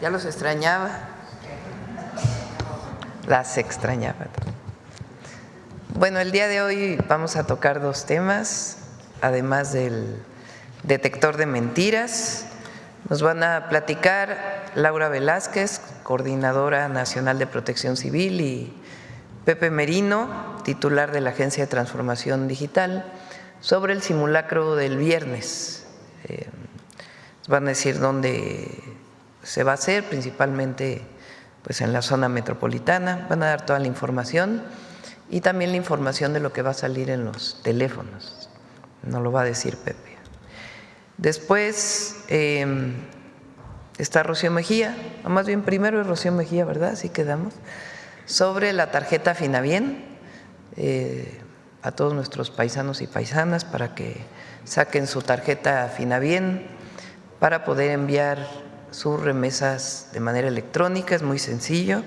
Ya los extrañaba. Las extrañaba. Bueno, el día de hoy vamos a tocar dos temas, además del detector de mentiras. Nos van a platicar Laura Velázquez, Coordinadora Nacional de Protección Civil, y Pepe Merino, titular de la Agencia de Transformación Digital, sobre el simulacro del viernes. Van a decir dónde se va a hacer, principalmente pues en la zona metropolitana. Van a dar toda la información y también la información de lo que va a salir en los teléfonos. Nos lo va a decir Pepe. Después está Rocío Mejía, o más bien primero es Rocío Mejía, ¿verdad? Así quedamos. Sobre la tarjeta Finabien, a todos nuestros paisanos y paisanas para que saquen su tarjeta Finabien para poder enviar sus remesas de manera electrónica. Es muy sencillo.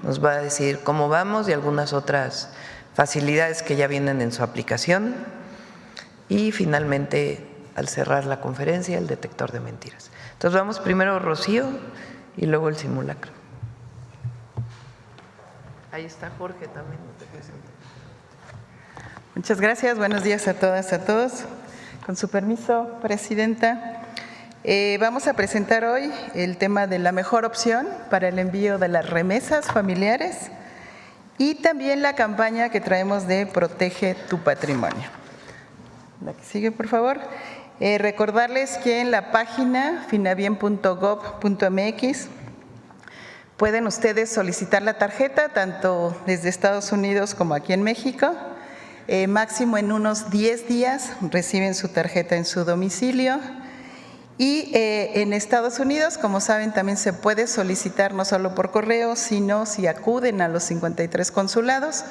Nos va a decir cómo vamos y algunas otras facilidades que ya vienen en su aplicación. Y finalmente, al cerrar la conferencia, el detector de mentiras. Entonces vamos primero Rocío y luego el simulacro. Ahí está Jorge también. Muchas gracias, buenos días a todas, a todos. Con su permiso, Presidenta, vamos a presentar hoy el tema de la mejor opción para el envío de las remesas familiares y también la campaña que traemos de Protege tu Patrimonio. La que sigue, por favor. Recordarles que en la página finabien.gov.mx pueden ustedes solicitar la tarjeta tanto desde Estados Unidos como aquí en México. Máximo en unos 10 días reciben su tarjeta en su domicilio. Y en Estados Unidos, como saben, también se puede solicitar no solo por correo, sino si acuden a los 53 consulados.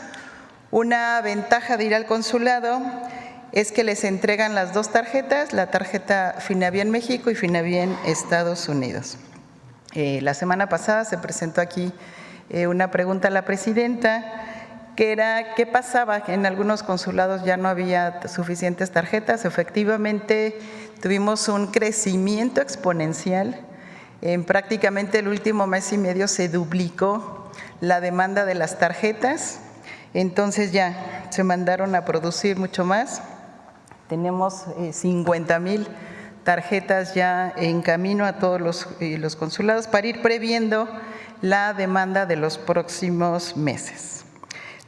Una ventaja de ir al consulado es que les entregan las dos tarjetas, la tarjeta Finabien México y Finabien Estados Unidos. La semana pasada se presentó aquí una pregunta a la presidenta, que era qué pasaba, en algunos consulados ya no había suficientes tarjetas. Efectivamente, tuvimos un crecimiento exponencial. En prácticamente el último mes y medio se duplicó la demanda de las tarjetas, entonces ya se mandaron a producir mucho más. Tenemos 50,000 tarjetas ya en camino a todos los consulados para ir previendo la demanda de los próximos meses.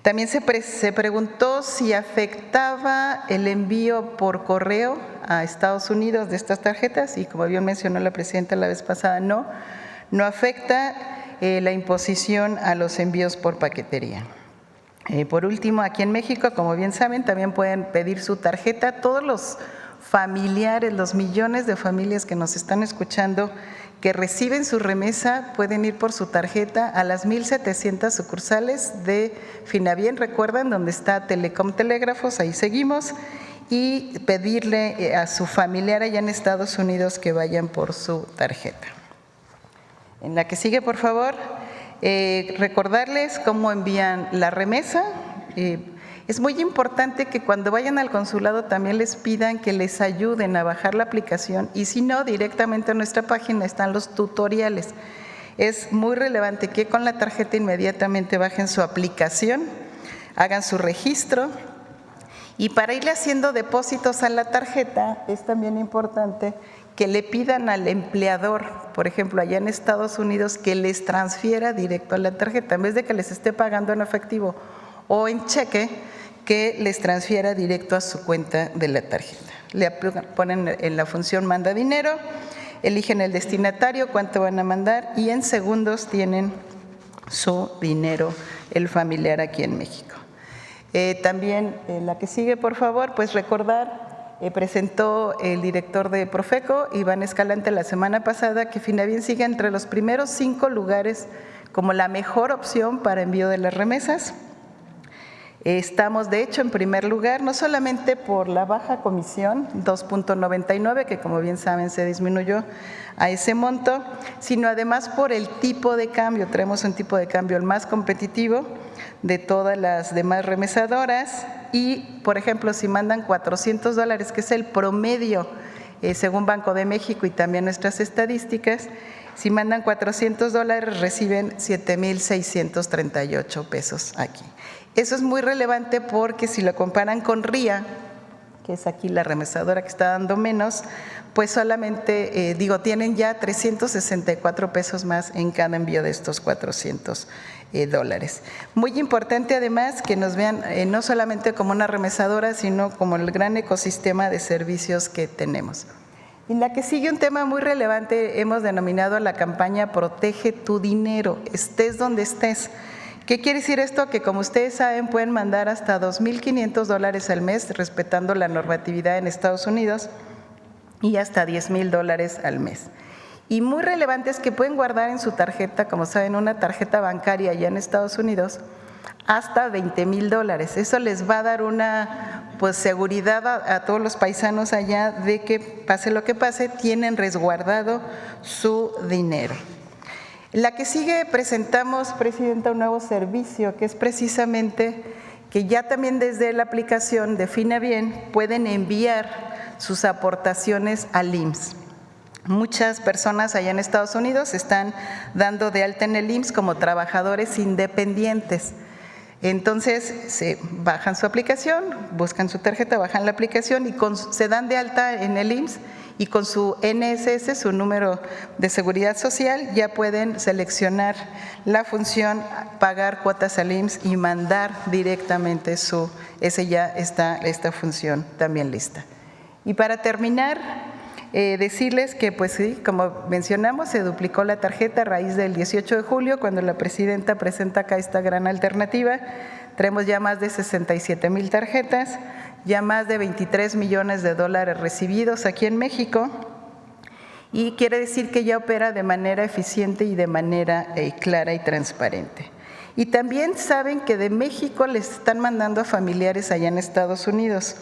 También se preguntó si afectaba el envío por correo a Estados Unidos de estas tarjetas y como bien mencionó la presidenta la vez pasada, no afecta la imposición a los envíos por paquetería. Por último, aquí en México, como bien saben, también pueden pedir su tarjeta. Todos los familiares, los millones de familias que nos están escuchando, que reciben su remesa, pueden ir por su tarjeta a las 1,700 sucursales de Finabien, recuerdan, donde está Telecom Telégrafos, ahí seguimos, y pedirle a su familiar allá en Estados Unidos que vayan por su tarjeta. En la que sigue, por favor. Recordarles cómo envían la remesa. Es muy importante que cuando vayan al consulado también les pidan que les ayuden a bajar la aplicación y si no, directamente en nuestra página están los tutoriales. Es muy relevante que con la tarjeta inmediatamente bajen su aplicación, hagan su registro y para irle haciendo depósitos a la tarjeta es también importante que le pidan al empleador, por ejemplo, allá en Estados Unidos, que les transfiera directo a la tarjeta, en vez de que les esté pagando en efectivo o en cheque, que les transfiera directo a su cuenta de la tarjeta. Le ponen en la función manda dinero, eligen el destinatario, cuánto van a mandar y en segundos tienen su dinero, el familiar aquí en México. También la que sigue, por favor, pues recordar. Presentó el director de Profeco, Iván Escalante, la semana pasada que Finabien sigue entre los primeros 5 lugares como la mejor opción para envío de las remesas. Estamos de hecho en primer lugar, no solamente por la baja comisión, 2.99, que como bien saben se disminuyó a ese monto, sino además por el tipo de cambio. Traemos un tipo de cambio el más competitivo de todas las demás remesadoras y, por ejemplo, si mandan $400, que es el promedio según Banco de México y también nuestras estadísticas, Si mandan $400, reciben 7,638 pesos aquí. Eso es muy relevante porque si lo comparan con RIA, que es aquí la remesadora que está dando menos, pues solamente, tienen ya 364 pesos más en cada envío de estos $400. Muy importante además que nos vean no solamente como una remesadora, sino como el gran ecosistema de servicios que tenemos. Y la que sigue, un tema muy relevante, hemos denominado la campaña Protege tu dinero, estés donde estés. ¿Qué quiere decir esto? Que como ustedes saben pueden mandar hasta $2,500 al mes, respetando la normatividad en Estados Unidos, y hasta $10,000 al mes. Y muy relevante es que pueden guardar en su tarjeta, como saben, una tarjeta bancaria allá en Estados Unidos, hasta $20,000. Eso les va a dar una seguridad a todos los paisanos allá de que pase lo que pase, tienen resguardado su dinero. La que sigue, presentamos, Presidenta, un nuevo servicio que es precisamente que ya también desde la aplicación de Finabien pueden enviar sus aportaciones al IMSS. Muchas personas allá en Estados Unidos están dando de alta en el IMSS como trabajadores independientes. Entonces se bajan su aplicación, buscan su tarjeta, bajan la aplicación y se dan de alta en el IMSS, y con su NSS, su número de seguridad social, ya pueden seleccionar la función pagar cuotas al IMSS y mandar directamente esta función también lista. Y para terminar, decirles que, pues sí, como mencionamos, se duplicó la tarjeta a raíz del 18 de julio, cuando la Presidenta presenta acá esta gran alternativa. Traemos ya más de 67,000 tarjetas, ya más de $23 millones recibidos aquí en México, y quiere decir que ya opera de manera eficiente y de manera clara y transparente. Y también saben que de México les están mandando a familiares allá en Estados Unidos.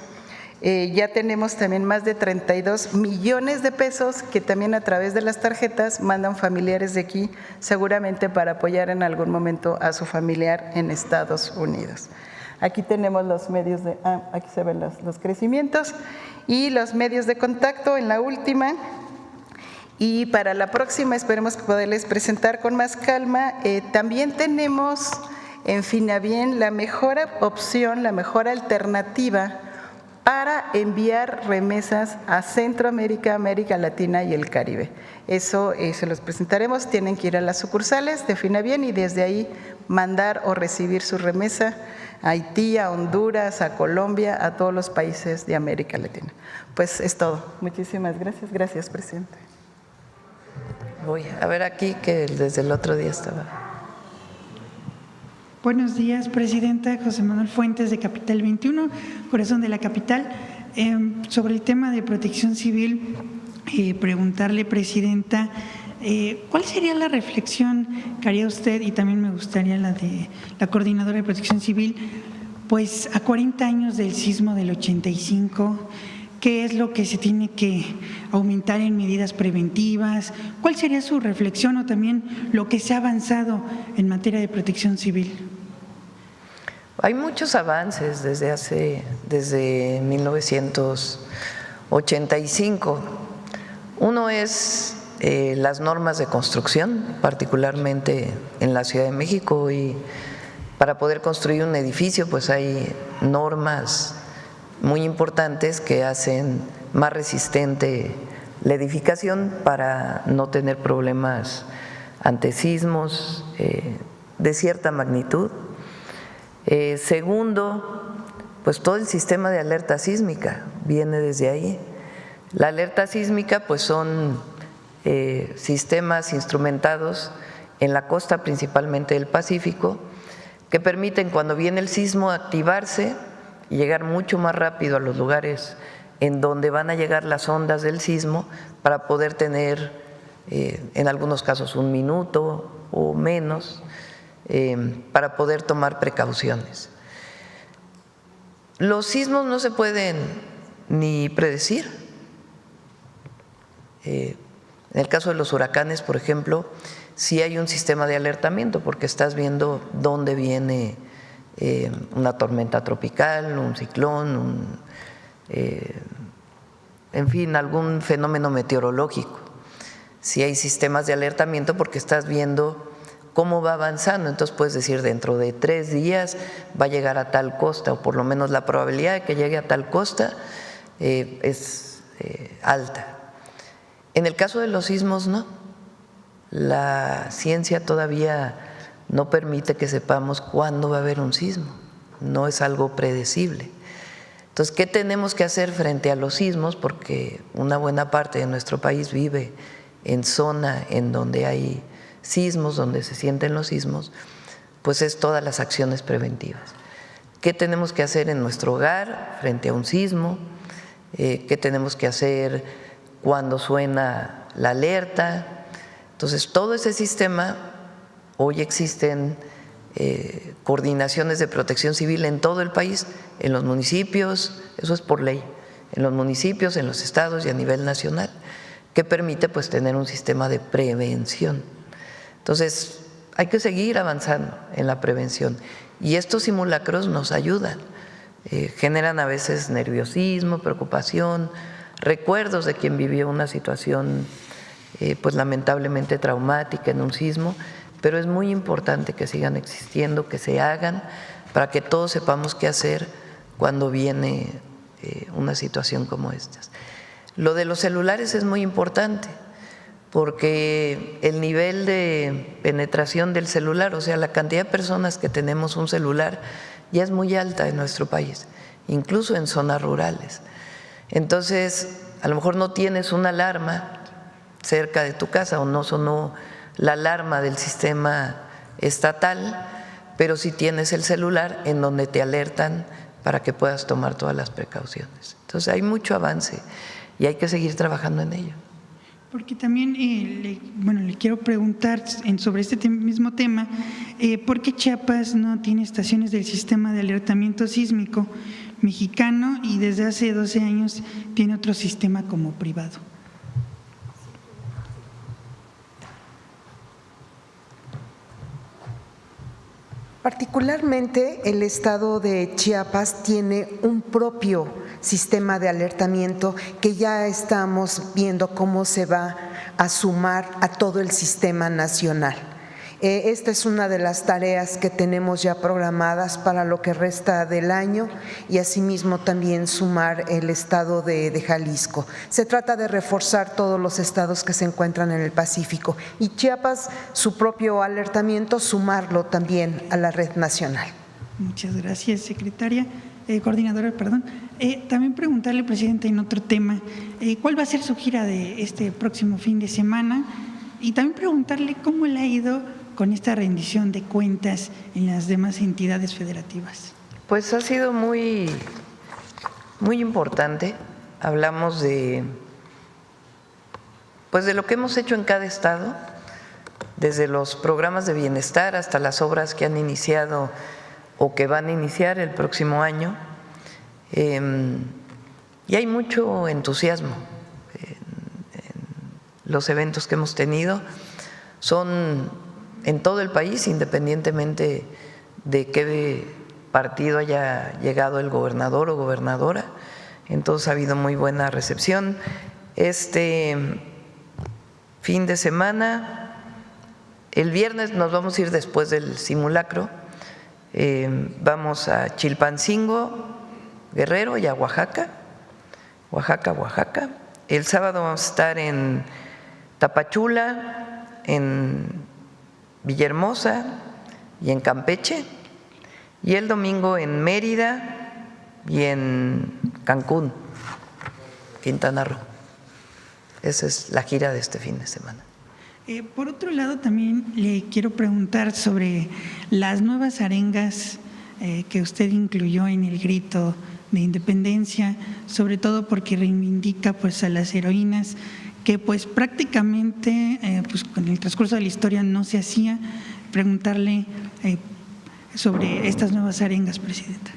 Ya tenemos también más de 32 millones de pesos que también a través de las tarjetas mandan familiares de aquí, seguramente para apoyar en algún momento a su familiar en Estados Unidos. Aquí tenemos los medios aquí se ven los crecimientos y los medios de contacto en la última. Y para la próxima esperemos poderles presentar con más calma. También tenemos en Finabien la mejor opción, la mejor alternativa para enviar remesas a Centroamérica, América Latina y el Caribe. Eso se los presentaremos, tienen que ir a las sucursales de Finabien y desde ahí mandar o recibir su remesa a Haití, a Honduras, a Colombia, a todos los países de América Latina. Pues es todo. Muchísimas gracias. Gracias, Presidente. Voy a ver aquí que desde el otro día estaba. Buenos días, Presidenta. José Manuel Fuentes, de Capital 21, Corazón de la Capital. Sobre el tema de protección civil, preguntarle, Presidenta, ¿cuál sería la reflexión que haría usted, y también me gustaría la de la Coordinadora de Protección Civil, pues a 40 años del sismo del 85, ¿qué es lo que se tiene que aumentar en medidas preventivas? ¿Cuál sería su reflexión o también lo que se ha avanzado en materia de protección civil? Hay muchos avances desde 1985. Uno es las normas de construcción, particularmente en la Ciudad de México, y para poder construir un edificio pues hay normas muy importantes que hacen más resistente la edificación para no tener problemas ante sismos de cierta magnitud. Segundo, pues todo el sistema de alerta sísmica viene desde ahí. La alerta sísmica pues son sistemas instrumentados en la costa principalmente del Pacífico que permiten cuando viene el sismo activarse y llegar mucho más rápido a los lugares en donde van a llegar las ondas del sismo para poder tener en algunos casos 1 minuto o menos para poder tomar precauciones. Los sismos no se pueden ni predecir. En el caso de los huracanes, por ejemplo, sí hay un sistema de alertamiento porque estás viendo dónde viene una tormenta tropical, un ciclón, en fin, algún fenómeno meteorológico. si hay sistemas de alertamiento, porque estás viendo cómo va avanzando. Entonces puedes decir, dentro de 3 días va a llegar a tal costa, o por lo menos la probabilidad de que llegue a tal costa es alta. En el caso de los sismos, no. La ciencia todavía no permite que sepamos cuándo va a haber un sismo, no es algo predecible. Entonces, ¿qué tenemos que hacer frente a los sismos? Porque una buena parte de nuestro país vive en zona en donde hay sismos, donde se sienten los sismos, pues es todas las acciones preventivas. ¿Qué tenemos que hacer en nuestro hogar frente a un sismo? ¿Qué tenemos que hacer cuando suena la alerta? Entonces, todo ese sistema, hoy existen coordinaciones de protección civil en todo el país, en los municipios, eso es por ley, en los municipios, en los estados y a nivel nacional, que permite pues tener un sistema de prevención. Entonces, hay que seguir avanzando en la prevención y estos simulacros nos ayudan, generan a veces nerviosismo, preocupación, recuerdos de quien vivió una situación pues lamentablemente traumática en un sismo, pero es muy importante que sigan existiendo, que se hagan, para que todos sepamos qué hacer cuando viene una situación como esta. Lo de los celulares es muy importante, porque el nivel de penetración del celular, o sea, la cantidad de personas que tenemos un celular, ya es muy alta en nuestro país, incluso en zonas rurales. Entonces, a lo mejor no tienes una alarma cerca de tu casa o no sonó la alarma del sistema estatal, pero sí tienes el celular en donde te alertan para que puedas tomar todas las precauciones. Entonces, hay mucho avance y hay que seguir trabajando en ello. Porque también, le quiero preguntar sobre este mismo tema, ¿por qué Chiapas no tiene estaciones del sistema de alertamiento sísmico mexicano y desde hace 12 años tiene otro sistema como privado? Particularmente el estado de Chiapas tiene un propio sistema de alertamiento que ya estamos viendo cómo se va a sumar a todo el sistema nacional. Esta es una de las tareas que tenemos ya programadas para lo que resta del año y asimismo también sumar el estado de Jalisco. Se trata de reforzar todos los estados que se encuentran en el Pacífico y Chiapas, su propio alertamiento, sumarlo también a la red nacional. Muchas gracias, secretaria. Coordinadora, perdón. También preguntarle, presidenta, en otro tema, ¿cuál va a ser su gira de este próximo fin de semana? Y también preguntarle cómo le ha ido con esta rendición de cuentas en las demás entidades federativas. Pues ha sido muy importante. Hablamos de lo que hemos hecho en cada estado, desde los programas de bienestar hasta las obras que han iniciado o que van a iniciar el próximo año. Y hay mucho entusiasmo en los eventos que hemos tenido. Son en todo el país, independientemente de qué partido haya llegado el gobernador o gobernadora. Entonces ha habido muy buena recepción. Este fin de semana, el viernes nos vamos a ir después del simulacro, vamos a Chilpancingo, Guerrero y a Oaxaca. El sábado vamos a estar en Tapachula, en Villahermosa y en Campeche, y el domingo en Mérida y en Cancún, Quintana Roo. Esa es la gira de este fin de semana. Por otro lado, también le quiero preguntar sobre las nuevas arengas que usted incluyó en el grito de independencia, sobre todo porque reivindica pues a las heroínas que pues prácticamente pues con el transcurso de la historia no se hacía. Preguntarle sobre estas nuevas arengas, presidenta.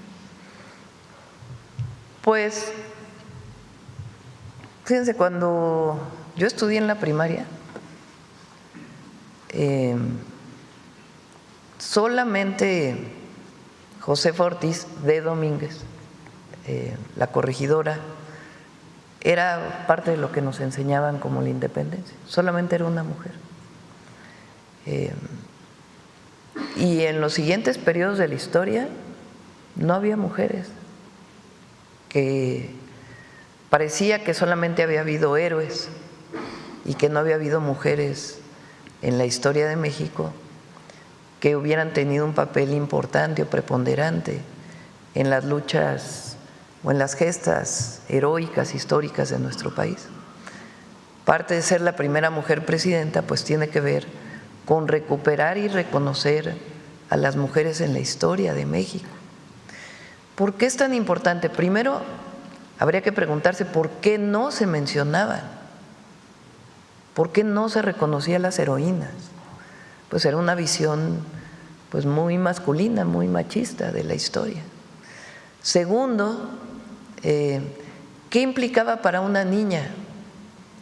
Pues, fíjense, cuando yo estudié en la primaria, solamente Josefa Ortiz de Domínguez, la corregidora, era parte de lo que nos enseñaban como la independencia, solamente era una mujer. Y en los siguientes periodos de la historia no había mujeres, que parecía que solamente había habido héroes y que no había habido mujeres en la historia de México que hubieran tenido un papel importante o preponderante en las luchas o en las gestas heroicas, históricas de nuestro país. Parte de ser la primera mujer presidenta pues tiene que ver con recuperar y reconocer a las mujeres en la historia de México. ¿Por qué es tan importante? Primero, habría que preguntarse por qué no se mencionaban, por qué no se reconocía a las heroínas. Pues era una visión pues muy masculina, muy machista de la historia. Segundo, ¿qué implicaba para una niña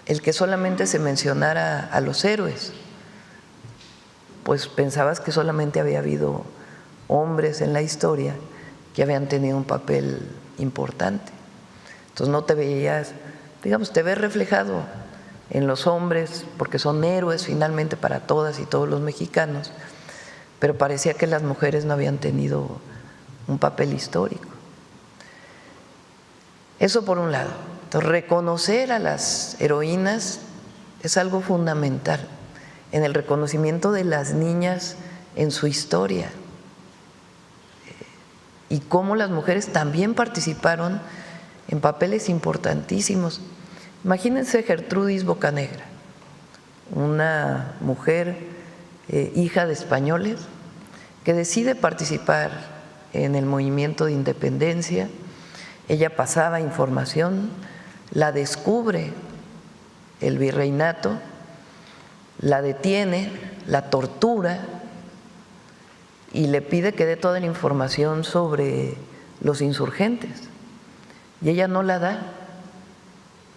el que solamente se mencionara a los héroes? Pues pensabas que solamente había habido hombres en la historia que habían tenido un papel importante. Entonces no te veías, digamos, te ves reflejado en los hombres porque son héroes finalmente para todas y todos los mexicanos, pero parecía que las mujeres no habían tenido un papel histórico. Eso por un lado. Entonces, reconocer a las heroínas es algo fundamental en el reconocimiento de las niñas en su historia y cómo las mujeres también participaron en papeles importantísimos. Imagínense Gertrudis Bocanegra, una mujer hija de españoles que decide participar en el movimiento de independencia. Ella pasaba información, la descubre el virreinato, la detiene, la tortura y le pide que dé toda la información sobre los insurgentes. Y ella no la da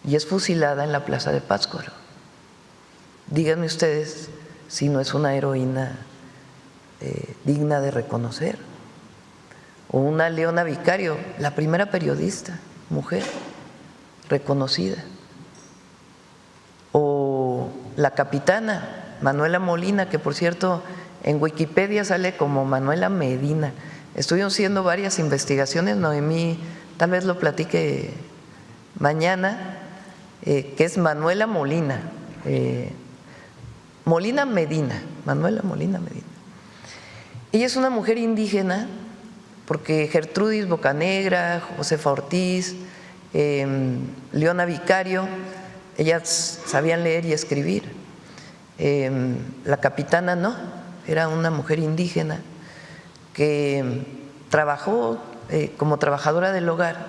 y es fusilada en la Plaza de Pátzcuaro. Díganme ustedes si no es una heroína digna de reconocer. O una Leona Vicario, la primera periodista, mujer, reconocida. O la capitana Manuela Molina, que por cierto en Wikipedia sale como Manuela Medina. Estuvimos haciendo varias investigaciones, Noemí tal vez lo platique mañana, que es Manuela Molina, Molina Medina, Manuela Molina Medina. Ella es una mujer indígena porque Gertrudis Bocanegra, Josefa Ortiz, Leona Vicario, ellas sabían leer y escribir. La capitana no, era una mujer indígena que trabajó como trabajadora del hogar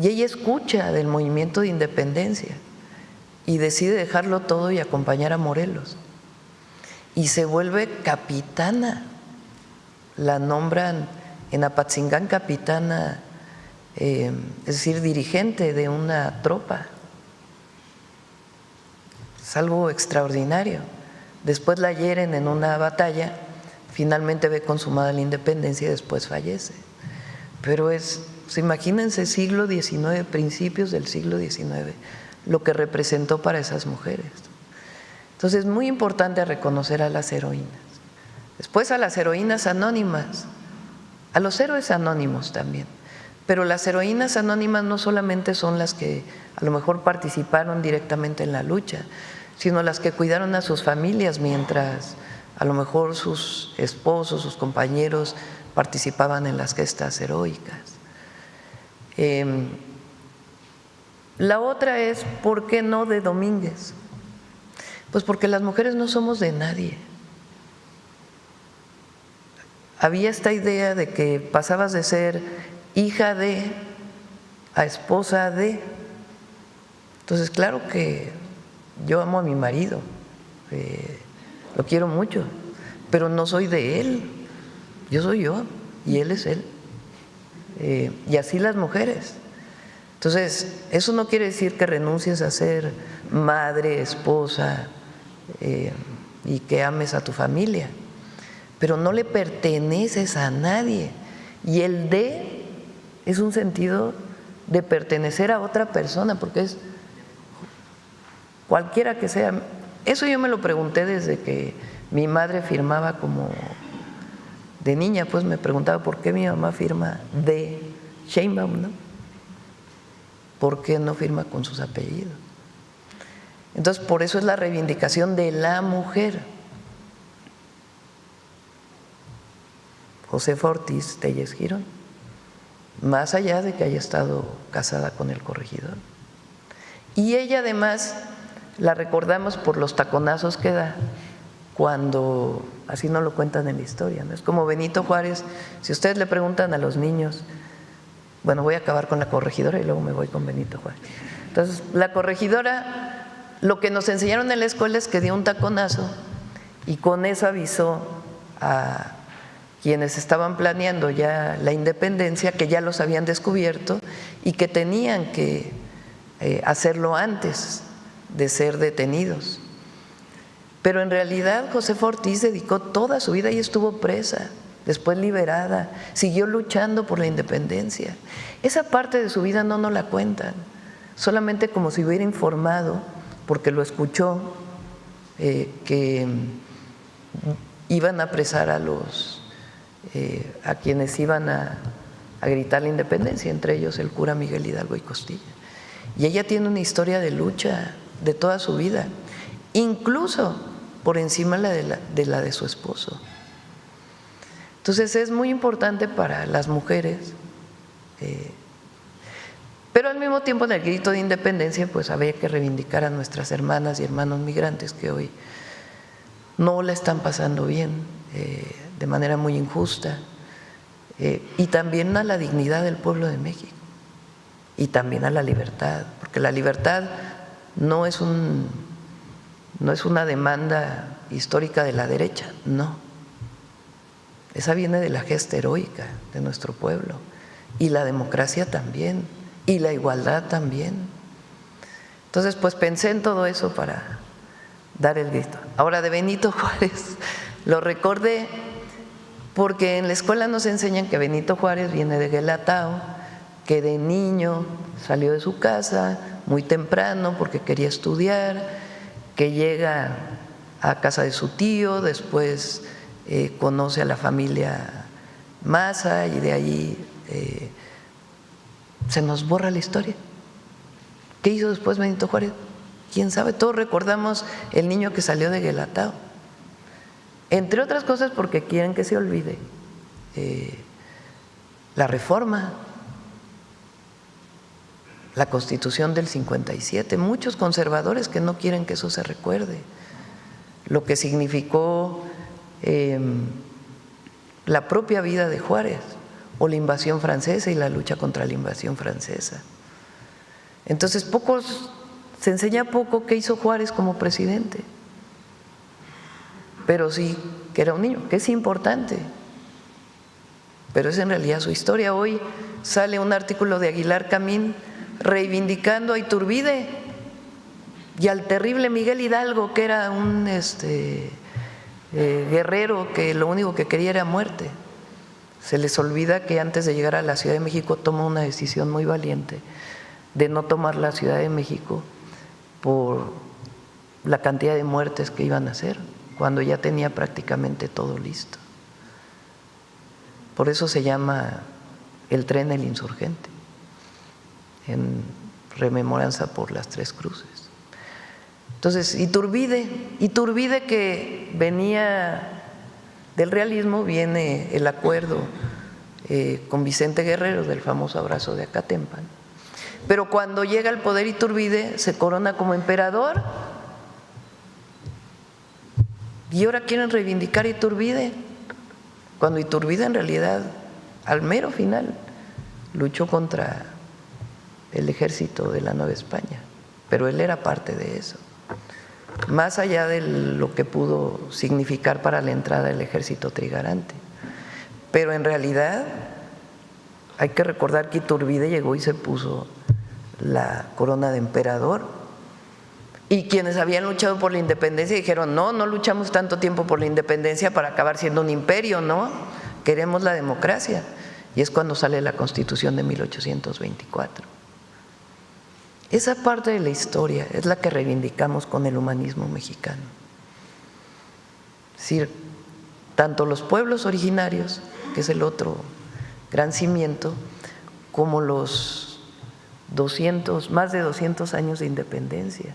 y ella escucha del movimiento de independencia y decide dejarlo todo y acompañar a Morelos. Y se vuelve capitana, la nombran en Apatzingán capitana, es decir, dirigente de una tropa. Es algo extraordinario. Después la hieren en una batalla, finalmente ve consumada la independencia y después fallece. Pero pues imagínense siglo XIX, principios del siglo XIX, lo que representó para esas mujeres. Entonces es muy importante reconocer a las heroínas. Después a las heroínas anónimas, a los héroes anónimos también. Pero las heroínas anónimas no solamente son las que a lo mejor participaron directamente en la lucha, sino las que cuidaron a sus familias mientras a lo mejor sus esposos, sus compañeros participaban en las gestas heroicas. La otra es, ¿por qué no de Domínguez? Pues porque las mujeres no somos de nadie. Había esta idea de que pasabas de ser hija de a esposa de. Entonces, claro que yo amo a mi marido, lo quiero mucho, pero no soy de él, yo soy yo y él es él. Y así las mujeres. Entonces, eso no quiere decir que renuncies a ser madre, esposa y que ames a tu familia, pero no le perteneces a nadie. Y el de es un sentido de pertenecer a otra persona, porque es cualquiera que sea. Eso yo me lo pregunté desde que mi madre firmaba como de niña, pues me preguntaba por qué mi mamá firma de Sheinbaum, ¿no? ¿Por qué no firma con sus apellidos? Entonces, por eso es la reivindicación de la mujer. Josefa Ortiz Telles Girón, más allá de que haya estado casada con el corregidor. Y ella además la recordamos por los taconazos que da cuando, así no lo cuentan en la historia, ¿no? Es como Benito Juárez. Si ustedes le preguntan a los niños, bueno, voy a acabar con la corregidora y luego me voy con Benito Juárez. Entonces, la corregidora, lo que nos enseñaron en la escuela es que dio un taconazo y con eso avisó a quienes estaban planeando ya la independencia, que ya los habían descubierto y que tenían que hacerlo antes de ser detenidos. Pero en realidad Josefa Ortiz dedicó toda su vida y estuvo presa, después liberada, siguió luchando por la independencia. Esa parte de su vida no nos la cuentan, solamente como si hubiera informado, porque lo escuchó, que iban a apresar a quienes iban a gritar la independencia, entre ellos el cura Miguel Hidalgo y Costilla. Y ella tiene una historia de lucha de toda su vida, incluso por encima de la de su esposo. Entonces es muy importante para las mujeres, pero al mismo tiempo en el grito de independencia pues había que reivindicar a nuestras hermanas y hermanos migrantes que hoy no la están pasando bien, de manera muy injusta, y también a la dignidad del pueblo de México y también a la libertad, porque la libertad no es una demanda histórica de la derecha, no. Esa viene de la gesta heroica de nuestro pueblo, y la democracia también, y la igualdad también. Entonces, pues pensé en todo eso para dar el grito. Ahora, de Benito Juárez, lo recordé porque en la escuela nos enseñan que Benito Juárez viene de Guelatao, que de niño salió de su casa muy temprano porque quería estudiar, que llega a casa de su tío, después conoce a la familia Maza y de ahí se nos borra la historia. ¿Qué hizo después Benito Juárez? ¿Quién sabe? Todos recordamos el niño que salió de Guelatao, entre otras cosas porque quieren que se olvide la reforma, la Constitución del 57, muchos conservadores que no quieren que eso se recuerde, lo que significó la propia vida de Juárez o la invasión francesa y la lucha contra la invasión francesa. Entonces se enseña poco qué hizo Juárez como presidente, pero sí que era un niño, que es importante, pero es en realidad su historia. Hoy sale un artículo de Aguilar Camín reivindicando a Iturbide y al terrible Miguel Hidalgo, que era un guerrero que lo único que quería era muerte. Se les olvida que antes de llegar a la Ciudad de México tomó una decisión muy valiente de no tomar la Ciudad de México por la cantidad de muertes que iban a hacer, cuando ya tenía prácticamente todo listo. Por eso se llama el tren El Insurgente, en rememoranza por las Tres Cruces. Entonces, Iturbide que venía del realismo, viene el acuerdo con Vicente Guerrero del famoso abrazo de Acatempan, pero cuando llega al poder Iturbide se corona como emperador y ahora quieren reivindicar a Iturbide, cuando Iturbide en realidad al mero final luchó contra el ejército de la Nueva España, pero él era parte de eso, más allá de lo que pudo significar para la entrada del ejército trigarante. Pero en realidad hay que recordar que Iturbide llegó y se puso la corona de emperador, y quienes habían luchado por la independencia dijeron no luchamos tanto tiempo por la independencia para acabar siendo un imperio, no, queremos la democracia, y es cuando sale la Constitución de 1824. Esa parte de la historia es la que reivindicamos con el humanismo mexicano. Es decir, tanto los pueblos originarios, que es el otro gran cimiento, como los más de 200 años de independencia.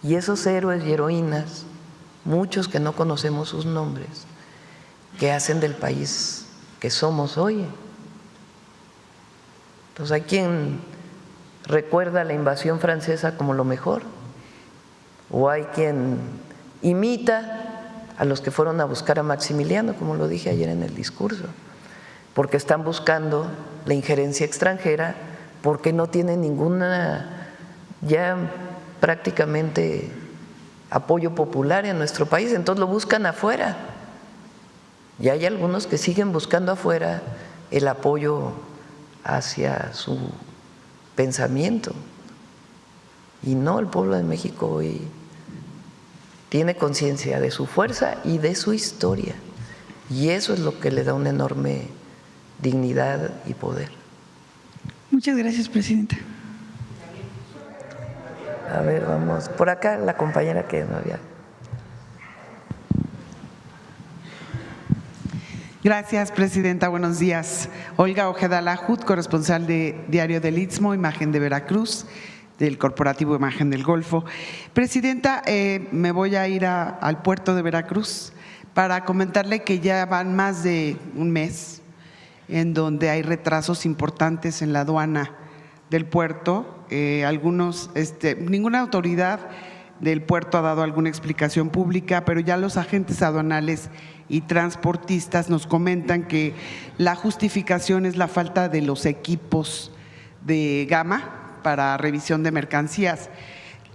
Y esos héroes y heroínas, muchos que no conocemos sus nombres, que hacen del país que somos hoy. Entonces hay quien recuerda la invasión francesa como lo mejor, o hay quien imita a los que fueron a buscar a Maximiliano, como lo dije ayer en el discurso, porque están buscando la injerencia extranjera, porque no tienen ninguna, ya prácticamente, apoyo popular en nuestro país, entonces lo buscan afuera. Y hay algunos que siguen buscando afuera el apoyo hacia su pensamiento. Y no, el pueblo de México hoy tiene conciencia de su fuerza y de su historia. Y eso es lo que le da una enorme dignidad y poder. Muchas gracias, presidenta. A ver, vamos. Por acá la compañera que no había. Gracias, presidenta. Buenos días. Olga Ojeda Lajut, corresponsal de Diario del Istmo, Imagen de Veracruz, del Corporativo Imagen del Golfo. Presidenta, me voy a ir al puerto de Veracruz para comentarle que ya van más de un mes en donde hay retrasos importantes en la aduana del puerto. Ninguna autoridad del puerto ha dado alguna explicación pública, pero ya los agentes aduanales y transportistas nos comentan que la justificación es la falta de los equipos de gama para revisión de mercancías.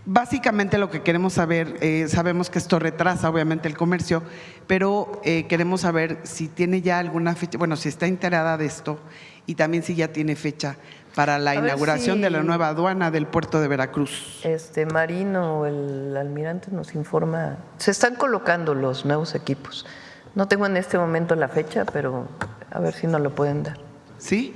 Básicamente lo que queremos saber, sabemos que esto retrasa obviamente el comercio, pero queremos saber si tiene ya alguna fecha, bueno, si está enterada de esto y también si ya tiene fecha para la inauguración de la nueva aduana del puerto de Veracruz. Marino, el almirante, nos informa, se están colocando los nuevos equipos. No tengo en este momento la fecha, pero a ver si nos lo pueden dar. ¿Sí?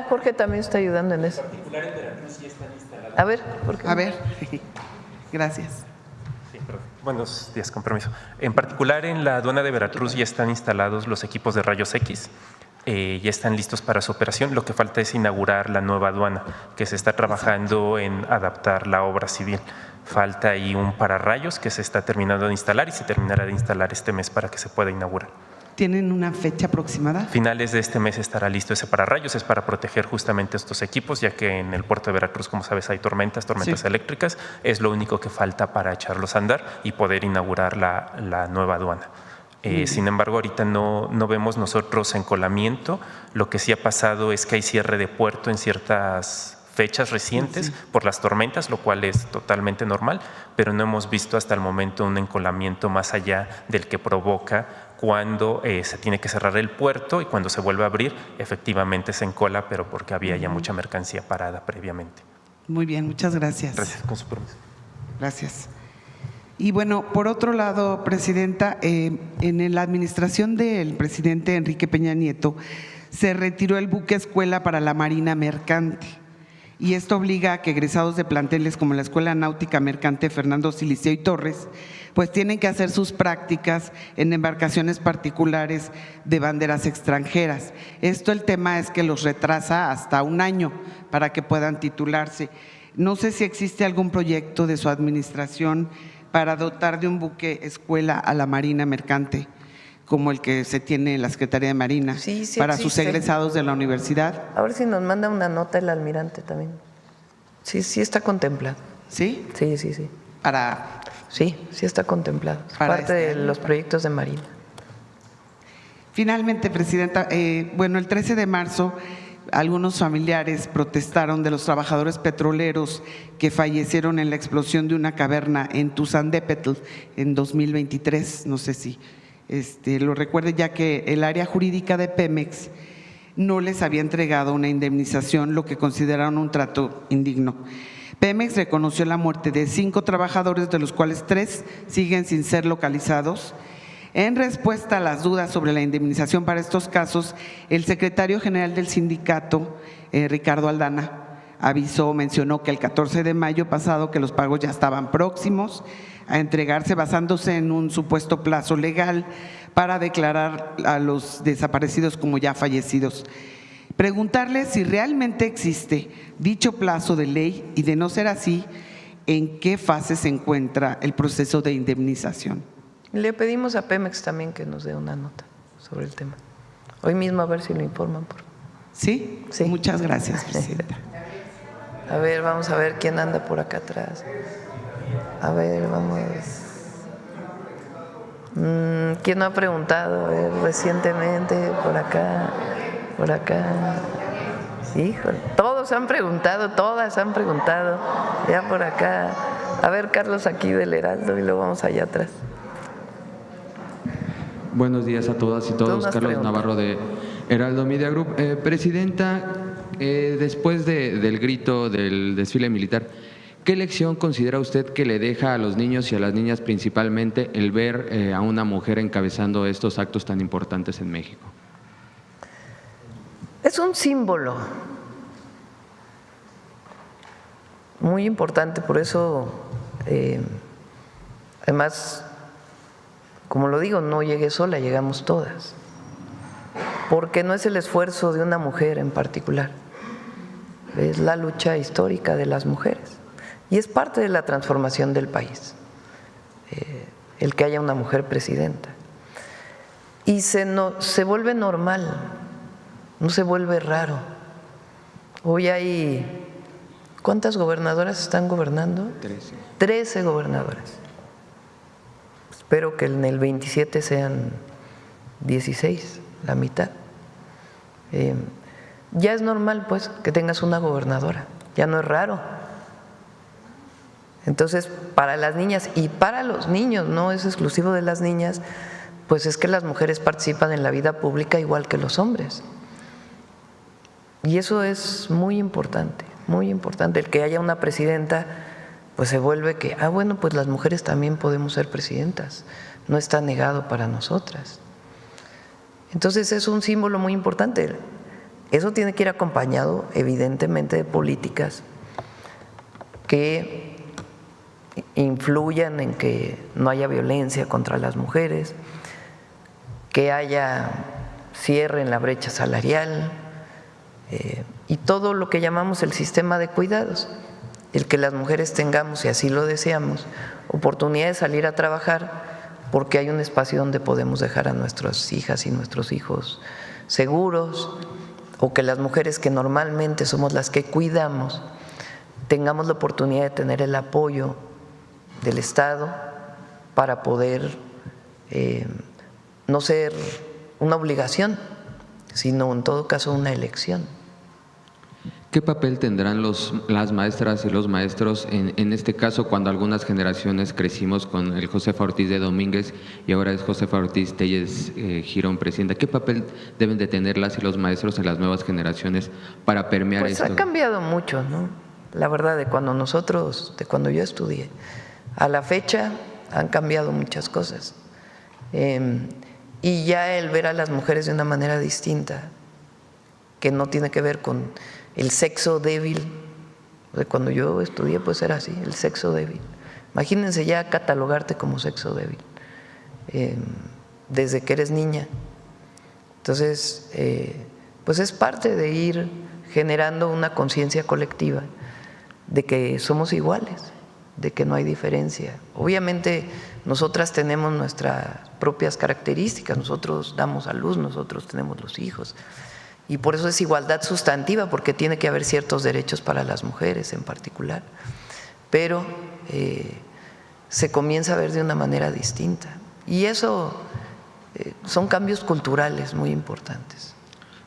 Jorge también está ayudando en eso. En particular en Veracruz ya están instalados. A ver, Jorge. A ver, gracias. Sí, perdón. Buenos días, con permiso. En particular en la aduana de Veracruz ya están instalados los equipos de rayos X. Ya están listos para su operación. Lo que falta es inaugurar la nueva aduana, que se está trabajando en adaptar la obra civil. Falta ahí un pararrayos que se está terminando de instalar y se terminará de instalar este mes para que se pueda inaugurar. ¿Tienen una fecha aproximada? Finales de este mes estará listo ese pararrayos, es para proteger justamente estos equipos, ya que en el puerto de Veracruz, como sabes, hay tormentas sí, eléctricas. Es lo único que falta para echarlos a andar y poder inaugurar la nueva aduana. Sin embargo, ahorita no vemos nosotros encolamiento. Lo que sí ha pasado es que hay cierre de puerto en ciertas fechas recientes por las tormentas, lo cual es totalmente normal, pero no hemos visto hasta el momento un encolamiento más allá del que provoca cuando se tiene que cerrar el puerto y cuando se vuelve a abrir, efectivamente se encola, pero porque había ya mucha mercancía parada previamente. Muy bien, muchas gracias. Gracias, con su permiso. Gracias. Y bueno, por otro lado, presidenta, en la administración del presidente Enrique Peña Nieto se retiró el buque escuela para la Marina Mercante. Y esto obliga a que egresados de planteles como la Escuela Náutica Mercante Fernando Siliceo y Torres, pues tienen que hacer sus prácticas en embarcaciones particulares de banderas extranjeras. El tema es que los retrasa hasta un año para que puedan titularse. No sé si existe algún proyecto de su administración para dotar de un buque escuela a la Marina Mercante, como el que se tiene en la Secretaría de Marina, sí para existe. Sus egresados de la universidad. A ver si nos manda una nota el almirante también. Sí está contemplado. ¿Sí? Sí. Sí está contemplado. Es parte de los proyectos de Marina. Finalmente, presidenta, el 13 de marzo algunos familiares protestaron de los trabajadores petroleros que fallecieron en la explosión de una caverna en Tuzandépetl en 2023. No sé si lo recuerde, ya que el área jurídica de Pemex no les había entregado una indemnización, lo que consideraron un trato indigno. Pemex reconoció la muerte de 5 trabajadores, de los cuales 3 siguen sin ser localizados. En respuesta a las dudas sobre la indemnización para estos casos, el secretario general del sindicato, Ricardo Aldana, mencionó que el 14 de mayo pasado que los pagos ya estaban próximos a entregarse basándose en un supuesto plazo legal para declarar a los desaparecidos como ya fallecidos. Preguntarle si realmente existe dicho plazo de ley y, de no ser así, ¿en qué fase se encuentra el proceso de indemnización? Le pedimos a Pemex también que nos dé una nota sobre el tema. Hoy mismo a ver si lo informan. ¿Sí? Sí. Muchas gracias, presidenta. A ver, vamos a ver quién anda por acá atrás. A ver, vamos. ¿Quién no ha preguntado? A ver, recientemente, por acá, por acá. Híjole, todos han preguntado, todas han preguntado. Ya por acá. A ver, Carlos, aquí del Heraldo, y luego vamos allá atrás. Buenos días a todas y todos. Carlos preguntas. Navarro de Heraldo Media Group. Presidenta, después del grito del desfile militar, ¿qué lección considera usted que le deja a los niños y a las niñas principalmente el ver a una mujer encabezando estos actos tan importantes en México? Es un símbolo muy importante, por eso, además, como lo digo, no llegué sola, llegamos todas, porque no es el esfuerzo de una mujer en particular, es la lucha histórica de las mujeres y es parte de la transformación del país, el que haya una mujer presidenta. Y se vuelve normal, no se vuelve raro. Hoy hay, ¿cuántas gobernadoras están gobernando? 13 gobernadoras. Espero que en el 27 sean 16, la mitad. Ya es normal, pues, que tengas una gobernadora, ya no es raro. Entonces, para las niñas y para los niños, no es exclusivo de las niñas, pues es que las mujeres participan en la vida pública igual que los hombres. Y eso es muy importante, muy importante. El que haya una presidenta, pues se vuelve que, bueno, pues las mujeres también podemos ser presidentas, no está negado para nosotras. Entonces es un símbolo muy importante. Eso tiene que ir acompañado, evidentemente, de políticas que influyan en que no haya violencia contra las mujeres, que haya cierre en la brecha salarial y todo lo que llamamos el sistema de cuidados. El que las mujeres tengamos, y así lo deseamos, oportunidad de salir a trabajar porque hay un espacio donde podemos dejar a nuestras hijas y nuestros hijos seguros, o que las mujeres que normalmente somos las que cuidamos tengamos la oportunidad de tener el apoyo del Estado para poder no ser una obligación, sino en todo caso una elección. ¿Qué papel tendrán las maestras y los maestros en este caso cuando algunas generaciones crecimos con el Josefa Ortiz de Domínguez y ahora es Josefa Ortiz Telles Girón, presidenta? ¿Qué papel deben de tener las y los maestros en las nuevas generaciones para permear pues esto? Ha cambiado mucho, ¿no? La verdad, de cuando yo estudié a la fecha han cambiado muchas cosas. Y ya el ver a las mujeres de una manera distinta, que no tiene que ver con el sexo débil. Cuando yo estudié, pues era así, el sexo débil. Imagínense ya catalogarte como sexo débil desde que eres niña. Entonces, pues es parte de ir generando una conciencia colectiva de que somos iguales, de que no hay diferencia. Obviamente nosotras tenemos nuestras propias características, nosotros damos a luz, nosotros tenemos los hijos. Y por eso es igualdad sustantiva, porque tiene que haber ciertos derechos para las mujeres en particular. Pero se comienza a ver de una manera distinta. Y eso son cambios culturales muy importantes.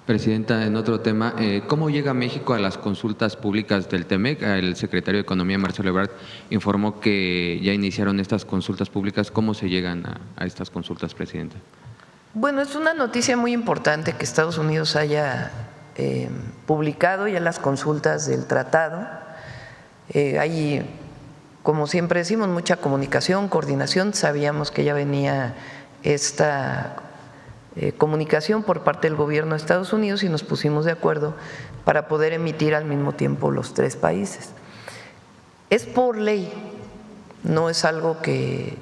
Presidenta, en otro tema, ¿cómo llega México a las consultas públicas del TEMEC? El secretario de Economía, Marcelo Ebrard, informó que ya iniciaron estas consultas públicas. ¿Cómo se llegan a estas consultas, presidenta? Bueno, es una noticia muy importante que Estados Unidos haya publicado ya las consultas del tratado. Hay, como siempre decimos, mucha comunicación, coordinación. Sabíamos que ya venía esta comunicación por parte del gobierno de Estados Unidos y nos pusimos de acuerdo para poder emitir al mismo tiempo los 3 países. Es por ley, no es algo que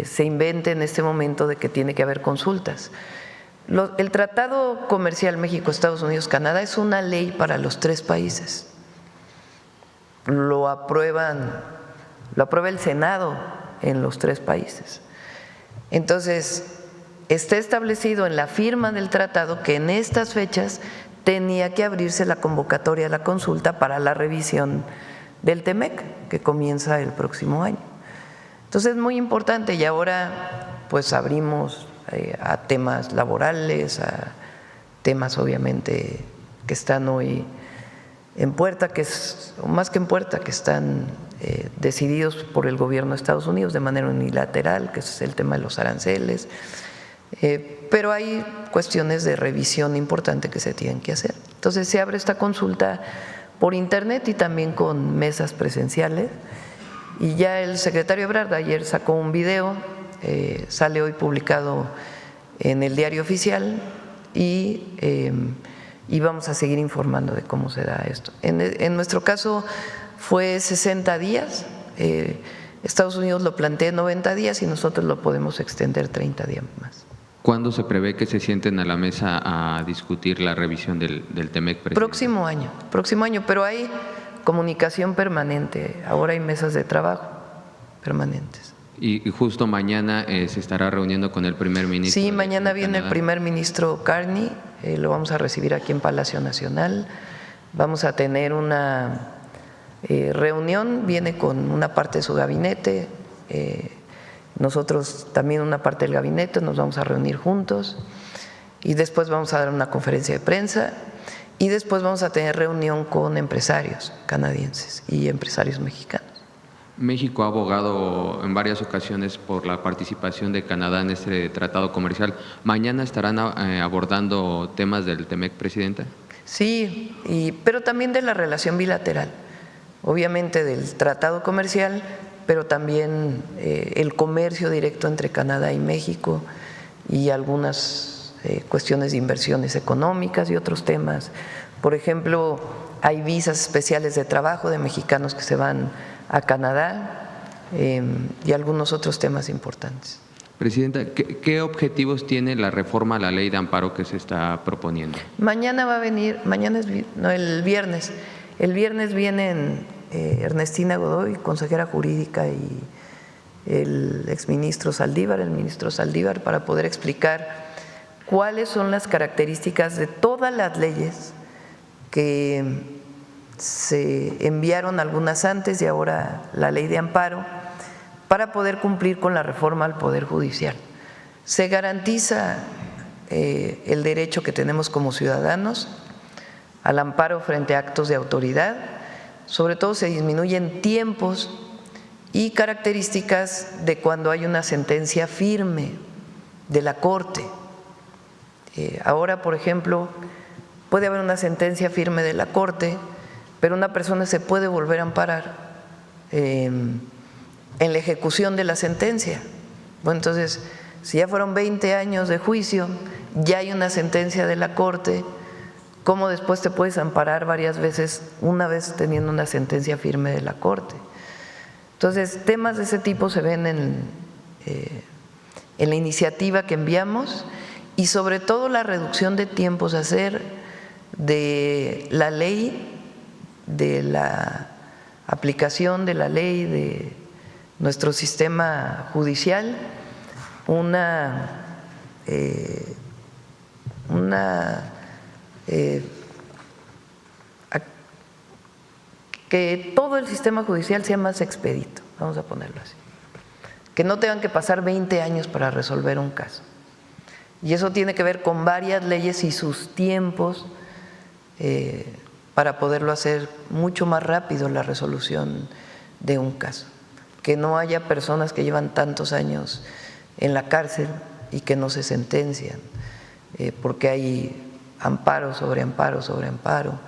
se invente en este momento de que tiene que haber consultas. El Tratado Comercial México-Estados Unidos-Canadá es una ley para los 3 países. Lo aprueba el Senado en los 3 países. Entonces, está establecido en la firma del tratado que en estas fechas tenía que abrirse la convocatoria a la consulta para la revisión del TEMEC, que comienza el próximo año. Entonces es muy importante y ahora pues abrimos a temas laborales, a temas obviamente que están hoy en puerta, que es, o más que en puerta, que están decididos por el gobierno de Estados Unidos de manera unilateral, que es el tema de los aranceles. Pero hay cuestiones de revisión importante que se tienen que hacer. Entonces se abre esta consulta por internet y también con mesas presenciales. Y ya el secretario Ebrard ayer sacó un video, sale hoy publicado en el Diario Oficial y vamos a seguir informando de cómo se da esto. En nuestro caso fue 60 días, Estados Unidos lo plantea en 90 días y nosotros lo podemos extender 30 días más. ¿Cuándo se prevé que se sienten a la mesa a discutir la revisión del TEMEC, presidente? Próximo año, pero hay comunicación permanente, ahora hay mesas de trabajo permanentes. Y justo mañana se estará reuniendo con el primer ministro. Sí, mañana viene el primer ministro Carney, lo vamos a recibir aquí en Palacio Nacional, vamos a tener una reunión, viene con una parte de su gabinete, nosotros también una parte del gabinete, nos vamos a reunir juntos y después vamos a dar una conferencia de prensa y después vamos a tener reunión con empresarios canadienses y empresarios mexicanos. México ha abogado en varias ocasiones por la participación de Canadá en este tratado comercial. ¿Mañana estarán abordando temas del TEMEC, presidenta? Sí, pero también de la relación bilateral, obviamente del tratado comercial, pero también el comercio directo entre Canadá y México y algunas cuestiones de inversiones económicas y otros temas. Por ejemplo, hay visas especiales de trabajo de mexicanos que se van a Canadá y algunos otros temas importantes. Presidenta, ¿qué objetivos tiene la reforma a la ley de amparo que se está proponiendo? Mañana va a venir, el viernes. El viernes vienen Ernestina Godoy, consejera jurídica, y el exministro Saldívar, el ministro Saldívar, para poder explicar cuáles son las características de todas las leyes que se enviaron, algunas antes y ahora la ley de amparo, para poder cumplir con la reforma al Poder Judicial. Se garantiza el derecho que tenemos como ciudadanos al amparo frente a actos de autoridad, sobre todo se disminuyen tiempos y características de cuando hay una sentencia firme de la Corte. Ahora, por ejemplo, puede haber una sentencia firme de la Corte, pero una persona se puede volver a amparar en la ejecución de la sentencia. Bueno, entonces, si ya fueron 20 años de juicio, ya hay una sentencia de la Corte, ¿cómo después te puedes amparar varias veces, una vez teniendo una sentencia firme de la Corte? Entonces, temas de ese tipo se ven en la iniciativa que enviamos y sobre todo la reducción de tiempos, hacer de la ley, de la aplicación de la ley de nuestro sistema judicial que todo el sistema judicial sea más expedito, vamos a ponerlo así, que no tengan que pasar 20 años para resolver un caso. Y eso tiene que ver con varias leyes y sus tiempos para poderlo hacer mucho más rápido la resolución de un caso. Que no haya personas que llevan tantos años en la cárcel y que no se sentencian, porque hay amparo sobre amparo sobre amparo.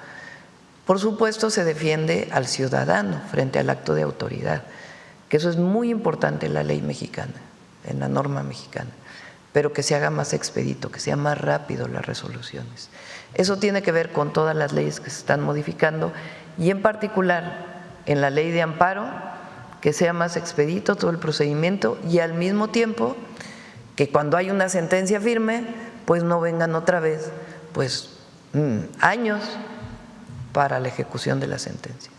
Por supuesto, se defiende al ciudadano frente al acto de autoridad, que eso es muy importante en la ley mexicana, en la norma mexicana. pero que se haga más expedito, que sea más rápido las resoluciones. Eso tiene que ver con todas las leyes que se están modificando y en particular en la ley de amparo, que sea más expedito todo el procedimiento y al mismo tiempo que cuando hay una sentencia firme, pues no vengan otra vez pues años para la ejecución de la sentencia.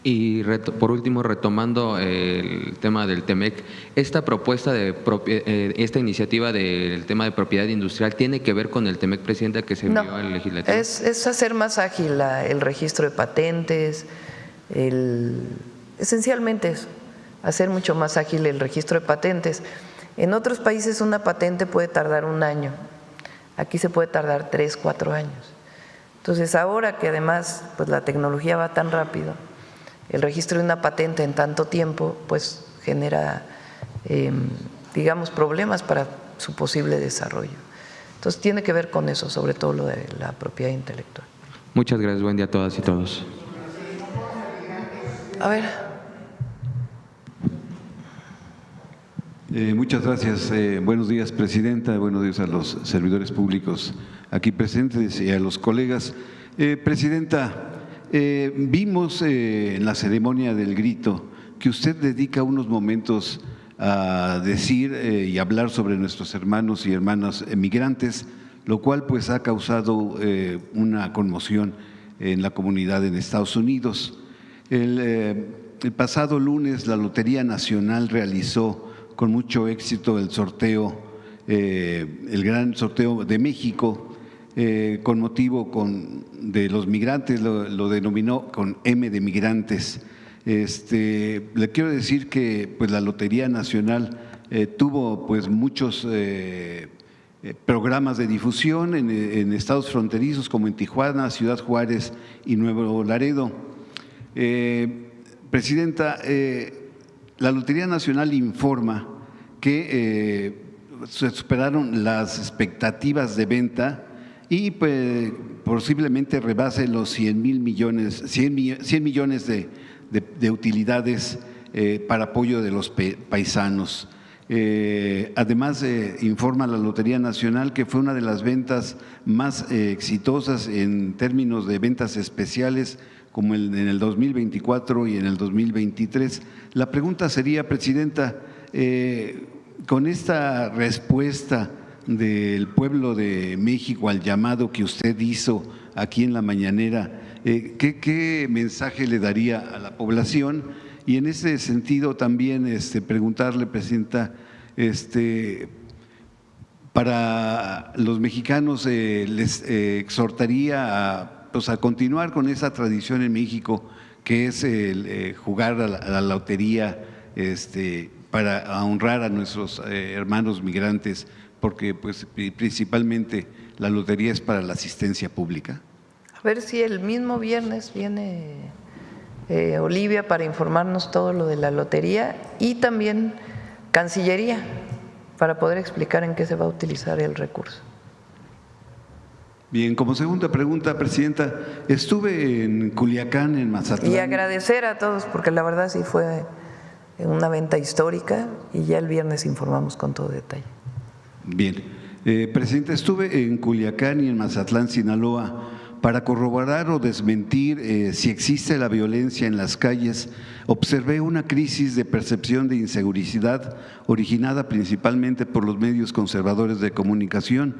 Y por último, retomando el tema del TEMEC, esta propuesta esta iniciativa del tema de propiedad industrial, ¿tiene que ver con el TEMEC, Presidenta, que se envió al Legislativo? Es hacer más ágil el registro de patentes, esencialmente eso, hacer mucho más ágil el registro de patentes. En otros países una patente puede tardar 1 año, aquí se puede tardar 3, 4 años. Entonces ahora que además pues la tecnología va tan rápido, el registro de una patente en tanto tiempo pues genera, digamos, problemas para su posible desarrollo. Entonces tiene que ver con eso, sobre todo lo de la propiedad intelectual. Muchas gracias, buen día a todas y todos. A ver. Muchas gracias. Buenos días, Presidenta. Buenos días a los servidores públicos aquí presentes y a los colegas. Presidenta, vimos en la ceremonia del grito que usted dedica unos momentos a decir y hablar sobre nuestros hermanos y hermanas migrantes, lo cual pues ha causado una conmoción en la comunidad en Estados Unidos. El pasado lunes la Lotería Nacional realizó con mucho éxito el sorteo, el gran sorteo de México, con motivo de los migrantes, lo denominó con M de migrantes. Le quiero decir que pues la Lotería Nacional tuvo pues muchos programas de difusión en estados fronterizos como en Tijuana, Ciudad Juárez y Nuevo Laredo. Presidenta, la Lotería Nacional informa que se superaron las expectativas de venta y pues, posiblemente rebase los 100 millones de utilidades para apoyo de los paisanos. Además, informa la Lotería Nacional que fue una de las ventas más exitosas en términos de ventas especiales como en el 2024 y en el 2023. La pregunta sería, Presidenta, con esta respuesta del pueblo de México al llamado que usted hizo aquí en la mañanera, ¿qué mensaje le daría a la población? Y en ese sentido también preguntarle, Presidenta, para los mexicanos les exhortaría a continuar con esa tradición en México que es el jugar a la lotería para honrar a nuestros hermanos migrantes, porque pues principalmente la lotería es para la asistencia pública. A ver si el mismo viernes viene Olivia para informarnos todo lo de la lotería y también Cancillería para poder explicar en qué se va a utilizar el recurso. Bien, como segunda pregunta, Presidenta, estuve en Culiacán, en Mazatlán. Y agradecer a todos porque la verdad sí fue una venta histórica y ya el viernes informamos con todo detalle. Bien, Presidenta, estuve en Culiacán y en Mazatlán, Sinaloa, para corroborar o desmentir si existe la violencia en las calles. Observé una crisis de percepción de inseguridad originada principalmente por los medios conservadores de comunicación,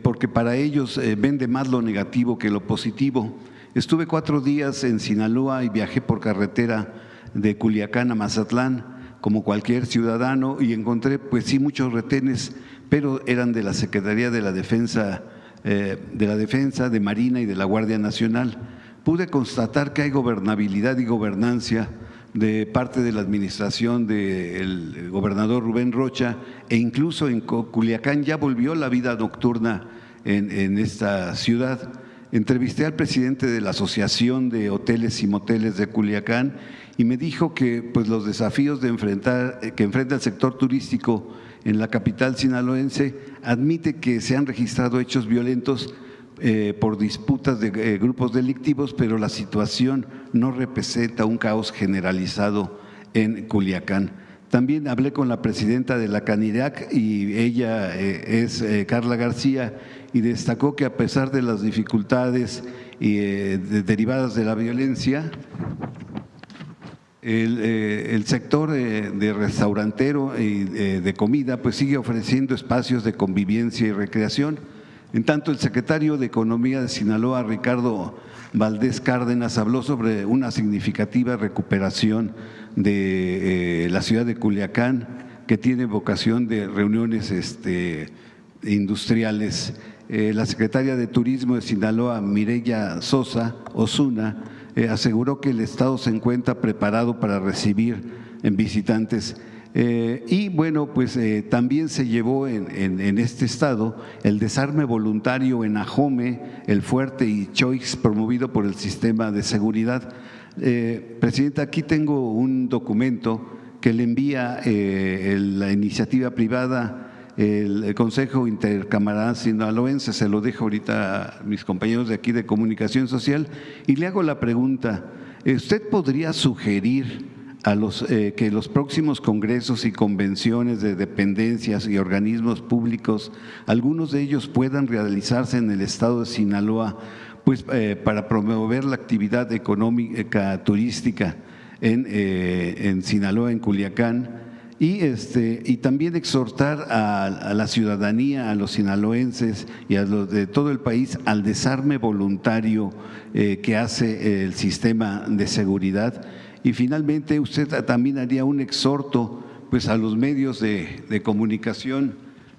porque para ellos vende más lo negativo que lo positivo. Estuve 4 días en Sinaloa y viajé por carretera de Culiacán a Mazatlán, como cualquier ciudadano, y encontré pues sí muchos retenes, pero eran de la Secretaría de la Defensa, de Marina y de la Guardia Nacional. Pude constatar que hay gobernabilidad y gobernancia de parte de la administración del gobernador Rubén Rocha, e incluso en Culiacán ya volvió la vida nocturna en esta ciudad. Entrevisté al presidente de la Asociación de Hoteles y Moteles de Culiacán y me dijo que pues, los desafíos que enfrenta el sector turístico en la capital sinaloense, admite que se han registrado hechos violentos por disputas de grupos delictivos, pero la situación no representa un caos generalizado en Culiacán. También hablé con la presidenta de la Canirac y ella es Carla García, y destacó que a pesar de las dificultades derivadas de la violencia, el sector de restaurantero y de comida pues sigue ofreciendo espacios de convivencia y recreación. En tanto, el secretario de Economía de Sinaloa, Ricardo Valdés Cárdenas, habló sobre una significativa recuperación de la ciudad de Culiacán, que tiene vocación de reuniones industriales. La secretaria de Turismo de Sinaloa, Mireya Sosa Osuna, aseguró que el Estado se encuentra preparado para recibir visitantes. Y bueno, pues también se llevó en este estado el desarme voluntario en Ajome, El Fuerte y Choix, promovido por el sistema de seguridad. Presidenta, aquí tengo un documento que le envía la iniciativa privada, el Consejo Intercameral Sinaloense. Se lo dejo ahorita a mis compañeros de aquí de Comunicación Social y le hago la pregunta: ¿usted podría sugerir que los próximos congresos y convenciones de dependencias y organismos públicos, algunos de ellos puedan realizarse en el estado de Sinaloa, pues para promover la actividad económica turística en Sinaloa, en Culiacán, y también exhortar a la ciudadanía, a los sinaloenses y a los de todo el país al desarme voluntario que hace el sistema de seguridad? Y finalmente, usted también haría un exhorto pues a los medios de comunicación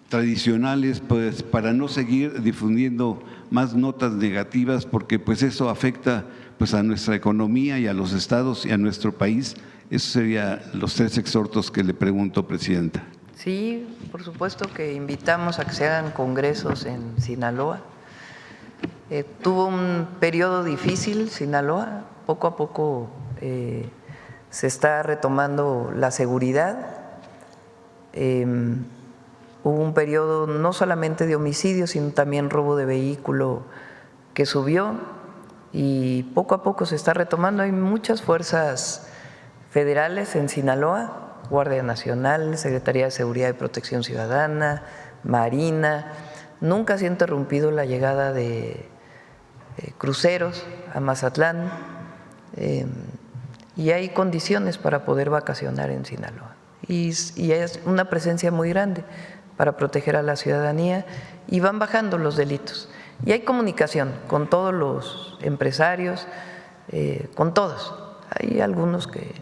tradicionales, pues para no seguir difundiendo más notas negativas, porque pues eso afecta pues a nuestra economía y a los estados y a nuestro país. Esos serían los 3 exhortos que le pregunto, Presidenta. Sí, por supuesto que invitamos a que se hagan congresos en Sinaloa. Tuvo un periodo difícil Sinaloa, poco a poco se está retomando la seguridad. Hubo un periodo no solamente de homicidios, sino también robo de vehículo que subió, y poco a poco se está retomando. Hay muchas fuerzas federales en Sinaloa: Guardia Nacional, Secretaría de Seguridad y Protección Ciudadana, Marina. Nunca se ha interrumpido la llegada de cruceros a Mazatlán, y hay condiciones para poder vacacionar en Sinaloa. Y es una presencia muy grande para proteger a la ciudadanía, y van bajando los delitos. Y hay comunicación con todos los empresarios, con todos. Hay algunos que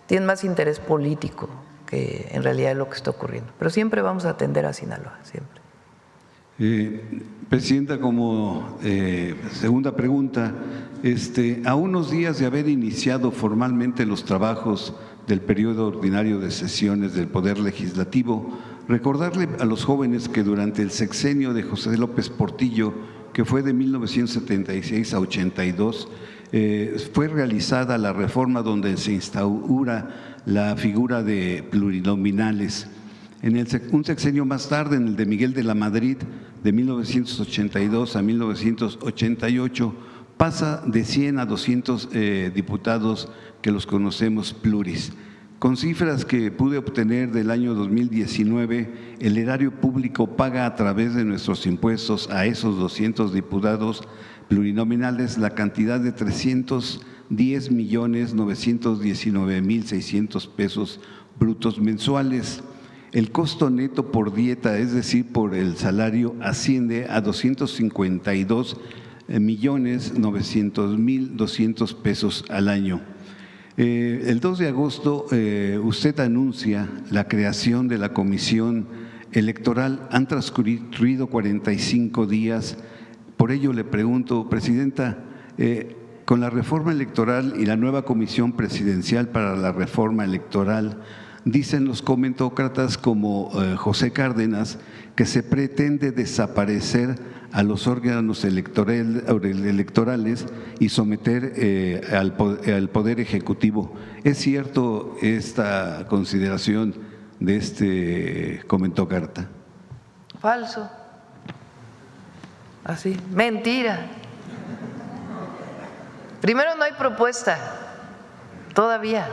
tienen más interés político que en realidad lo que está ocurriendo. Pero siempre vamos a atender a Sinaloa, siempre. Presidenta, como segunda pregunta, a unos días de haber iniciado formalmente los trabajos del periodo ordinario de sesiones del Poder Legislativo, recordarle a los jóvenes que durante el sexenio de José López Portillo, que fue de 1976 a 82, fue realizada la reforma donde se instaura la figura de plurinominales. Un sexenio más tarde, en el de Miguel de la Madrid, de 1982 a 1988, pasa de 100 a 200 diputados que los conocemos pluris. Con cifras que pude obtener del año 2019, el erario público paga a través de nuestros impuestos a esos 200 diputados plurinominales la cantidad de 310.919.600 pesos brutos mensuales. El costo neto por dieta, es decir, por el salario, asciende a 252.900.200 pesos al año. El 2 de agosto usted anuncia la creación de la Comisión Electoral. Han transcurrido 45 días. Por ello le pregunto, Presidenta, con la reforma electoral y la nueva Comisión Presidencial para la Reforma Electoral, dicen los comentócratas como José Cárdenas que se pretende desaparecer a los órganos electorales y someter al Poder Ejecutivo. ¿Es cierto esta consideración de este comentócrata? Falso. Así, mentira. Primero, no hay propuesta todavía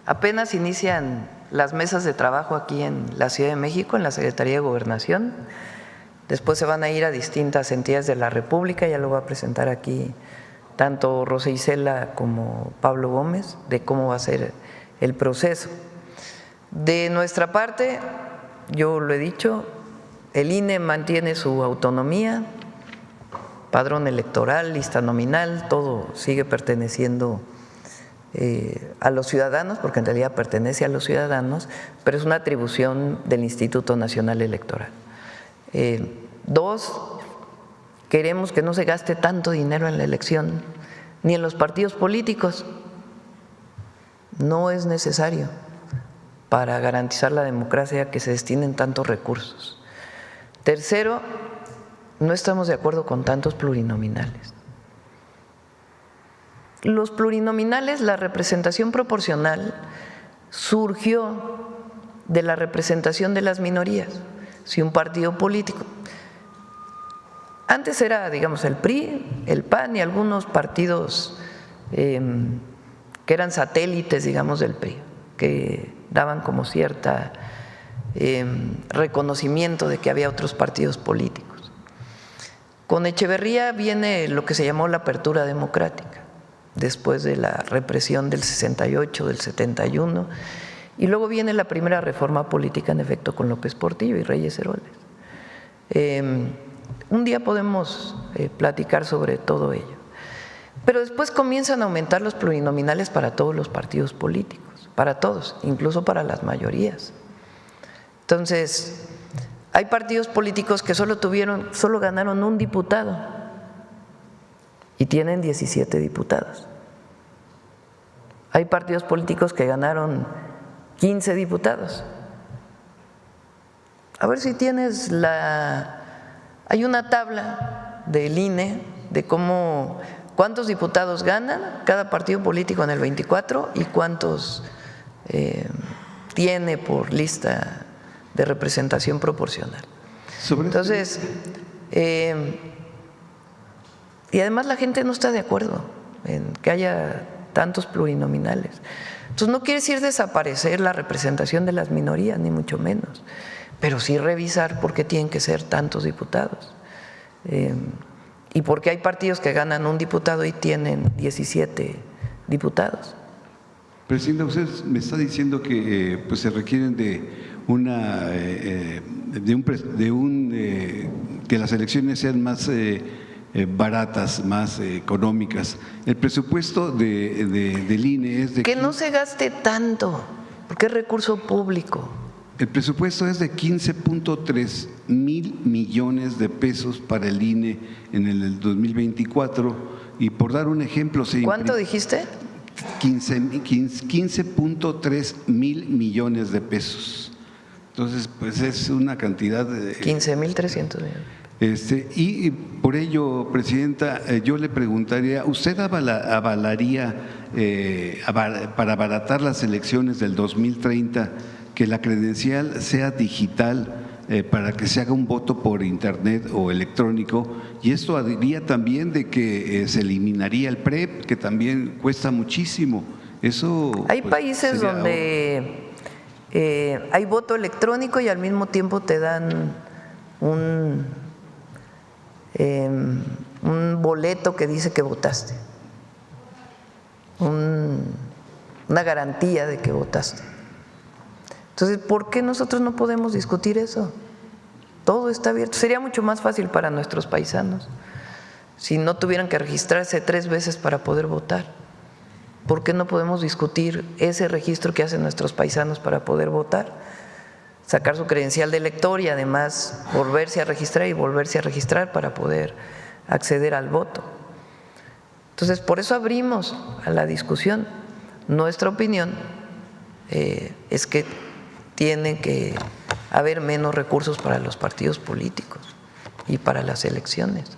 Apenas inician las mesas de trabajo aquí en la Ciudad de México, en la Secretaría de Gobernación. Después se van a ir a distintas entidades de la República, ya lo va a presentar aquí tanto Rosa Isela como Pablo Gómez, de cómo va a ser el proceso. De nuestra parte, yo lo he dicho, el INE mantiene su autonomía, padrón electoral, lista nominal, todo sigue perteneciendo a los ciudadanos, porque en realidad pertenece a los ciudadanos, pero es una atribución del Instituto Nacional Electoral. Dos, queremos que no se gaste tanto dinero en la elección, ni en los partidos políticos. No es necesario para garantizar la democracia que se destinen tantos recursos. Tercero, no estamos de acuerdo con tantos plurinominales. Los plurinominales, la representación proporcional surgió de la representación de las minorías. Si un partido político, antes era, digamos, el PRI, el PAN y algunos partidos que eran satélites, digamos, del PRI, que daban como cierta reconocimiento de que había otros partidos políticos. Con Echeverría viene lo que se llamó la apertura democrática, después de la represión del 68, del 71, y luego viene la primera reforma política en efecto con López Portillo y Reyes Heroles. Un día podemos platicar sobre todo ello. Pero después comienzan a aumentar los plurinominales para todos los partidos políticos, para todos, incluso para las mayorías. Entonces, hay partidos políticos que solo ganaron un diputado y tienen 17 diputados. Hay partidos políticos que ganaron 15 diputados. A ver si tienes hay una tabla del INE de cuántos diputados ganan cada partido político en el 24 y cuántos tiene por lista de representación proporcional. Entonces, y además la gente no está de acuerdo en que haya tantos plurinominales. Entonces no quiere decir desaparecer la representación de las minorías, ni mucho menos, pero sí revisar por qué tienen que ser tantos diputados. Y porque hay partidos que ganan un diputado y tienen 17 diputados. Presidenta, usted me está diciendo que pues se requieren que las elecciones sean más baratas, más económicas. El presupuesto del INE es de… Que no se gaste tanto, porque es recurso público. El presupuesto es de 15.3 mil millones de pesos para el INE en el 2024 y por dar un ejemplo… ¿Cuánto dijiste? 15.3 mil millones de pesos. Entonces, pues es una cantidad de… 15.300 millones. Y por ello, Presidenta, yo le preguntaría, ¿usted avalaría para abaratar las elecciones del 2030 que la credencial sea digital para que se haga un voto por internet o electrónico? Y esto diría también de que se eliminaría el PREP, que también cuesta muchísimo. Eso hay países donde hay voto electrónico y al mismo tiempo te dan un boleto que dice que votaste, una garantía de que votaste. Entonces, ¿por qué nosotros no podemos discutir eso? Todo está abierto. Sería mucho más fácil para nuestros paisanos si no tuvieran que registrarse 3 veces para poder votar. ¿Por qué no podemos discutir ese registro que hacen nuestros paisanos para poder votar? Sacar su credencial de elector y además volverse a registrar y volverse a registrar para poder acceder al voto. Entonces, por eso abrimos a la discusión. Nuestra opinión es que tiene que haber menos recursos para los partidos políticos y para las elecciones.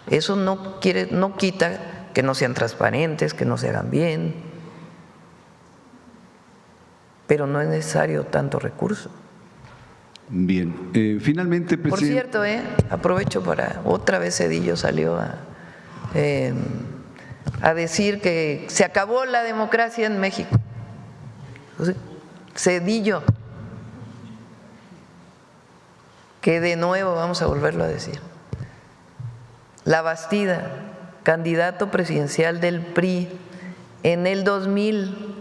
Eso no quita que no sean transparentes, que no se hagan bien, pero no es necesario tanto recurso. Bien, finalmente, presidente… Por cierto, aprovecho para, otra vez Zedillo salió a decir que se acabó la democracia en México. Zedillo, que de nuevo vamos a volverlo a decir. Labastida, candidato presidencial del PRI en el 2000,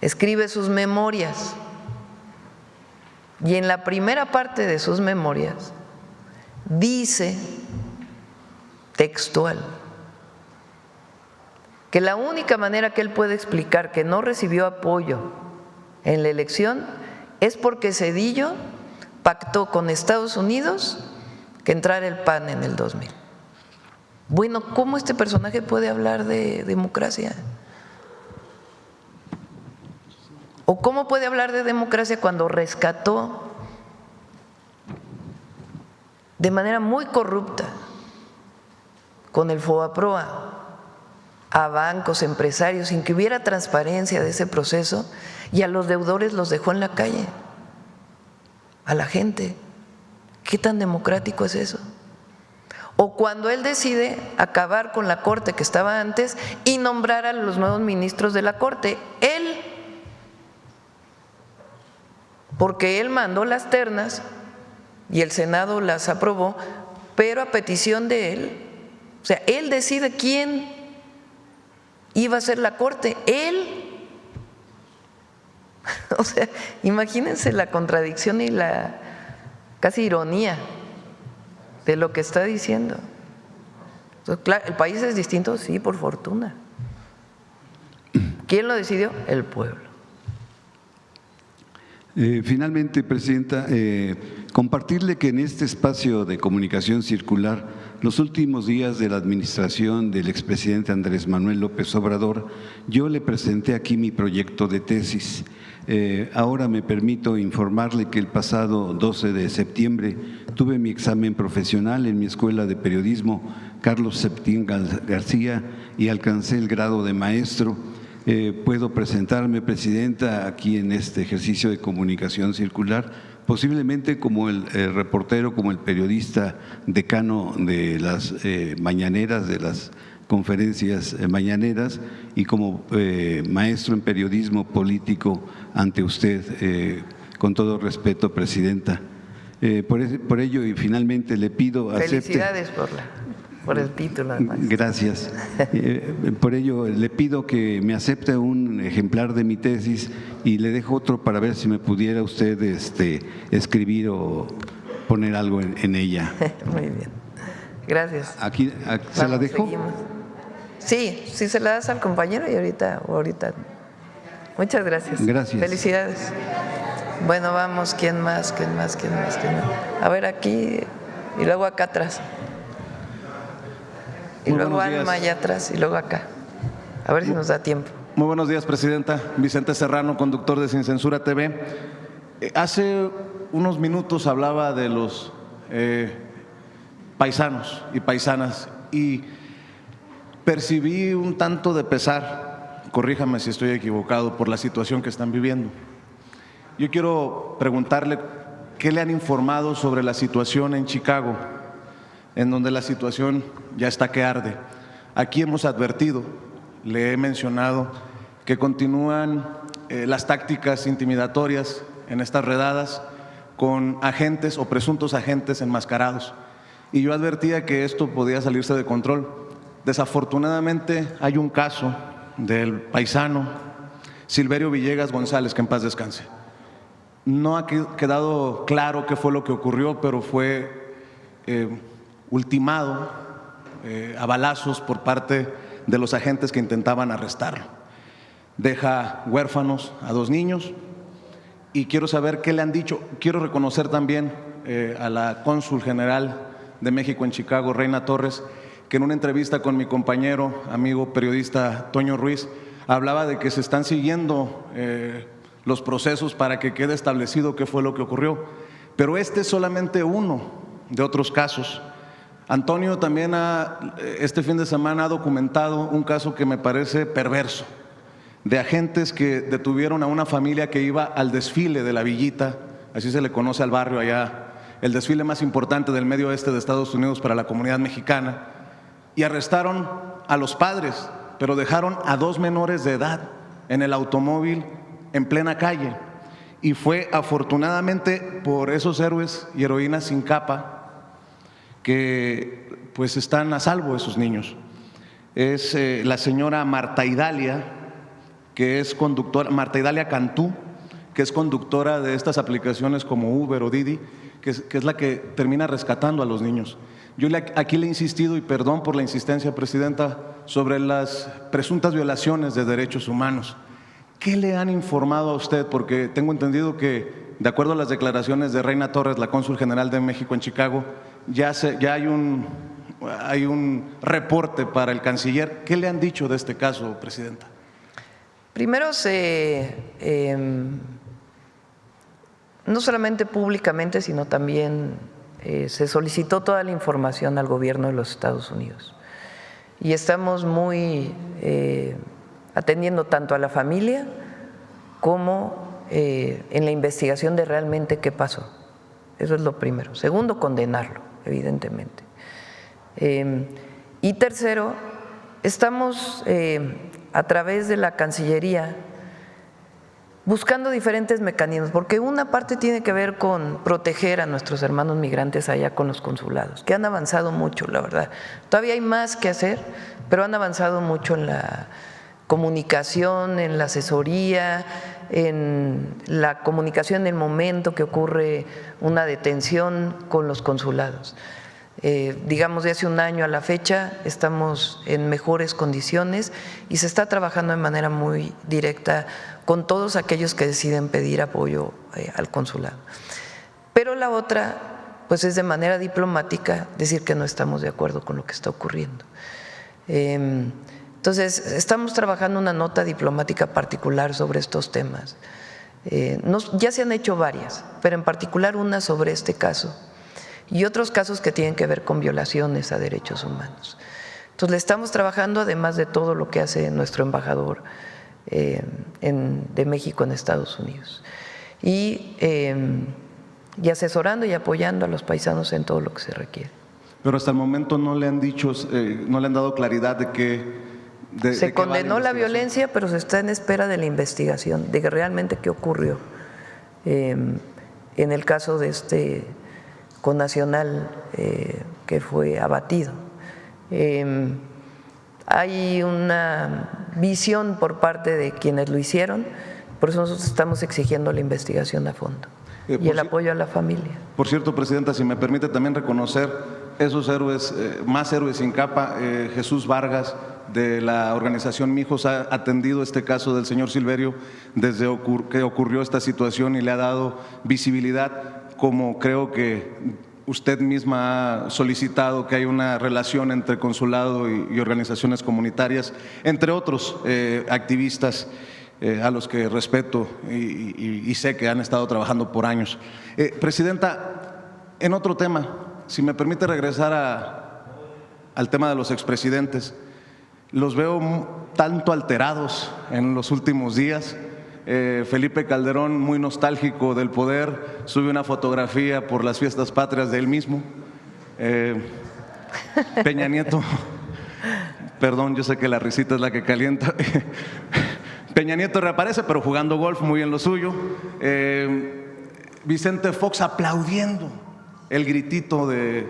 escribe sus memorias y en la primera parte de sus memorias dice textual que la única manera que él puede explicar que no recibió apoyo en la elección es porque Zedillo pactó con Estados Unidos que entrara el PAN en el 2000. Bueno, ¿cómo este personaje puede hablar de democracia? ¿O cómo puede hablar de democracia cuando rescató de manera muy corrupta con el FOBAPROA a bancos, empresarios, sin que hubiera transparencia de ese proceso, y a los deudores los dejó en la calle, a la gente? ¿Qué tan democrático es eso? O cuando él decide acabar con la Corte que estaba antes y nombrar a los nuevos ministros de la Corte, él, porque él mandó las ternas y el Senado las aprobó, pero a petición de él. O sea, él decide quién iba a ser la Corte, él. O sea, imagínense la contradicción y la casi ironía de lo que está diciendo. Entonces, claro, ¿el país es distinto? Sí, por fortuna. ¿Quién lo decidió? El pueblo. Finalmente, Presidenta, compartirle que en este espacio de comunicación circular, los últimos días de la administración del expresidente Andrés Manuel López Obrador, yo le presenté aquí mi proyecto de tesis. Ahora me permito informarle que el pasado 12 de septiembre tuve mi examen profesional en mi Escuela de Periodismo Carlos Septín García y alcancé el grado de maestro. Puedo presentarme, Presidenta, aquí en este ejercicio de comunicación circular, posiblemente como el reportero, como el periodista decano de las mañaneras, de las conferencias mañaneras, y como maestro en periodismo político ante usted, con todo respeto, Presidenta. Por ello, y finalmente le pido… Felicidades por el título, además. Gracias. Por ello, le pido que me acepte un ejemplar de mi tesis y le dejo otro para ver si me pudiera usted escribir o poner algo en ella. Muy bien. Gracias. Aquí ¿se la dejo? Seguimos. Sí, se la das al compañero y ahorita. Muchas gracias. Gracias. Felicidades. Bueno, vamos, ¿quién más? A ver, aquí y luego acá atrás. Y Muy luego buenos días. Alma allá atrás y luego acá. A ver si nos da tiempo. Muy buenos días, Presidenta. Vicente Serrano, conductor de Sin Censura TV. Hace unos minutos hablaba de los paisanos y paisanas y percibí un tanto de pesar, corríjame si estoy equivocado, por la situación que están viviendo. Yo quiero preguntarle qué le han informado sobre la situación en Chicago, en donde la situación ya está que arde. Aquí hemos advertido, le he mencionado, que continúan las tácticas intimidatorias en estas redadas con agentes o presuntos agentes enmascarados. Y yo advertía que esto podía salirse de control. Desafortunadamente hay un caso del paisano Silverio Villegas González, que en paz descanse. No ha quedado claro qué fue lo que ocurrió, pero fue ultimado a balazos por parte de los agentes que intentaban arrestarlo. Deja huérfanos a 2 niños y quiero saber qué le han dicho. Quiero reconocer también a la cónsul general de México en Chicago, Reina Torres, que en una entrevista con mi compañero, amigo periodista Toño Ruiz, hablaba de que se están siguiendo los procesos para que quede establecido qué fue lo que ocurrió. Pero este es solamente uno de otros casos. Antonio también este fin de semana ha documentado un caso que me parece perverso, de agentes que detuvieron a una familia que iba al desfile de la Villita, así se le conoce al barrio allá, el desfile más importante del medio oeste de Estados Unidos para la comunidad mexicana, y arrestaron a los padres, pero dejaron a 2 menores de edad en el automóvil en plena calle. Y fue afortunadamente por esos héroes y heroínas sin capa que pues están a salvo esos niños. Es la señora Marta Idalia, que es conductora, Marta Idalia Cantú, que es conductora de estas aplicaciones como Uber o Didi, que es la que termina rescatando a los niños. Yo aquí le he insistido, y perdón por la insistencia, Presidenta, sobre las presuntas violaciones de derechos humanos. ¿Qué le han informado a usted? Porque tengo entendido que, de acuerdo a las declaraciones de Reina Torres, la cónsul general de México en Chicago, ya hay un reporte para el canciller. ¿Qué le han dicho de este caso, Presidenta? Primero, no solamente públicamente, sino también se solicitó toda la información al gobierno de los Estados Unidos. Y estamos muy atendiendo tanto a la familia como en la investigación de realmente qué pasó. Eso es lo primero. Segundo, condenarlo, evidentemente. Y tercero, estamos a través de la Cancillería buscando diferentes mecanismos, porque una parte tiene que ver con proteger a nuestros hermanos migrantes allá con los consulados, que han avanzado mucho, la verdad. Todavía hay más que hacer, pero han avanzado mucho en la comunicación, en la asesoría, en la comunicación en el momento que ocurre una detención con los consulados. Digamos, de hace un año a la fecha estamos en mejores condiciones y se está trabajando de manera muy directa con todos aquellos que deciden pedir apoyo al consulado. Pero la otra, pues es de manera diplomática decir que no estamos de acuerdo con lo que está ocurriendo. Entonces, estamos trabajando una nota diplomática particular sobre estos temas. Ya se han hecho varias, pero en particular una sobre este caso y otros casos que tienen que ver con violaciones a derechos humanos. Entonces, le estamos trabajando, además de todo lo que hace nuestro embajador de México en Estados Unidos, y asesorando y apoyando a los paisanos en todo lo que se requiere. Pero hasta el momento no le han dicho, no le han dado claridad de que… Se condenó la violencia, pero se está en espera de la investigación, de que realmente qué ocurrió en el caso de este connacional que fue abatido. Hay una visión por parte de quienes lo hicieron, por eso nosotros estamos exigiendo la investigación a fondo y el apoyo a la familia. Por cierto, Presidenta, si me permite también reconocer esos héroes, más héroes sin capa. Jesús Vargas, de la organización Mijos, ha atendido este caso del señor Silverio desde que ocurrió esta situación y le ha dado visibilidad, como creo que usted misma ha solicitado que haya una relación entre consulado y organizaciones comunitarias, entre otros activistas a los que respeto y sé que han estado trabajando por años. Presidenta, en otro tema, si me permite regresar al tema de los expresidentes, los veo tanto alterados en los últimos días. Felipe Calderón, muy nostálgico del poder, sube una fotografía por las fiestas patrias de él mismo. Peña Nieto, perdón, yo sé que la risita es la que calienta. Peña Nieto reaparece, pero jugando golf, muy en lo suyo. Vicente Fox aplaudiendo el gritito de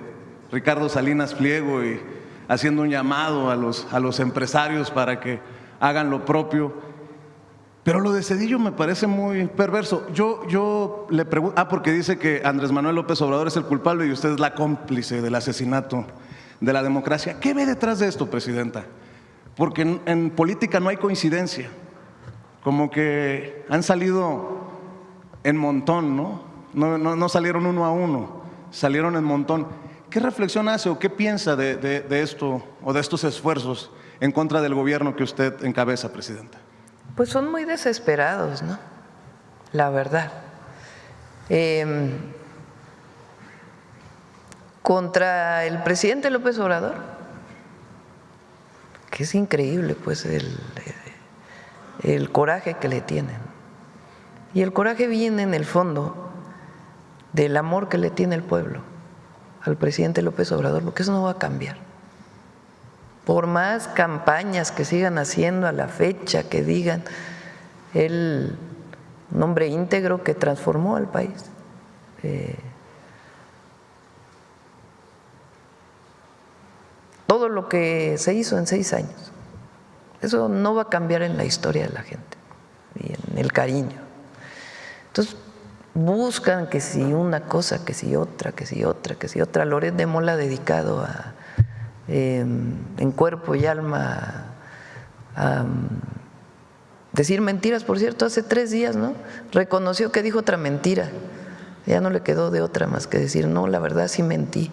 Ricardo Salinas Pliego y haciendo un llamado a los empresarios para que hagan lo propio. Pero lo de Zedillo me parece muy perverso. Yo le pregunto, porque dice que Andrés Manuel López Obrador es el culpable y usted es la cómplice del asesinato de la democracia. ¿Qué ve detrás de esto, Presidenta? Porque en política no hay coincidencia. Como que han salido en montón, ¿no? No salieron uno a uno, salieron en montón. ¿Qué reflexión hace o qué piensa de esto o de estos esfuerzos en contra del gobierno que usted encabeza, Presidenta? Pues son muy desesperados, ¿no? La verdad. Contra el presidente López Obrador, que es increíble, pues, el coraje que le tienen. Y el coraje viene en el fondo del amor que le tiene el pueblo al presidente López Obrador, porque eso no va a cambiar. Por más campañas que sigan haciendo a la fecha, que digan, él un hombre íntegro que transformó al país. Todo lo que se hizo en 6 años, eso no va a cambiar en la historia de la gente y en el cariño. Entonces buscan que si una cosa, que si otra, que si otra, que si otra. Loret de Mola dedicado a, en cuerpo y alma a decir mentiras. Por cierto, hace 3 días, ¿no?, reconoció que dijo otra mentira. Ya no le quedó de otra más que decir, no, la verdad sí mentí.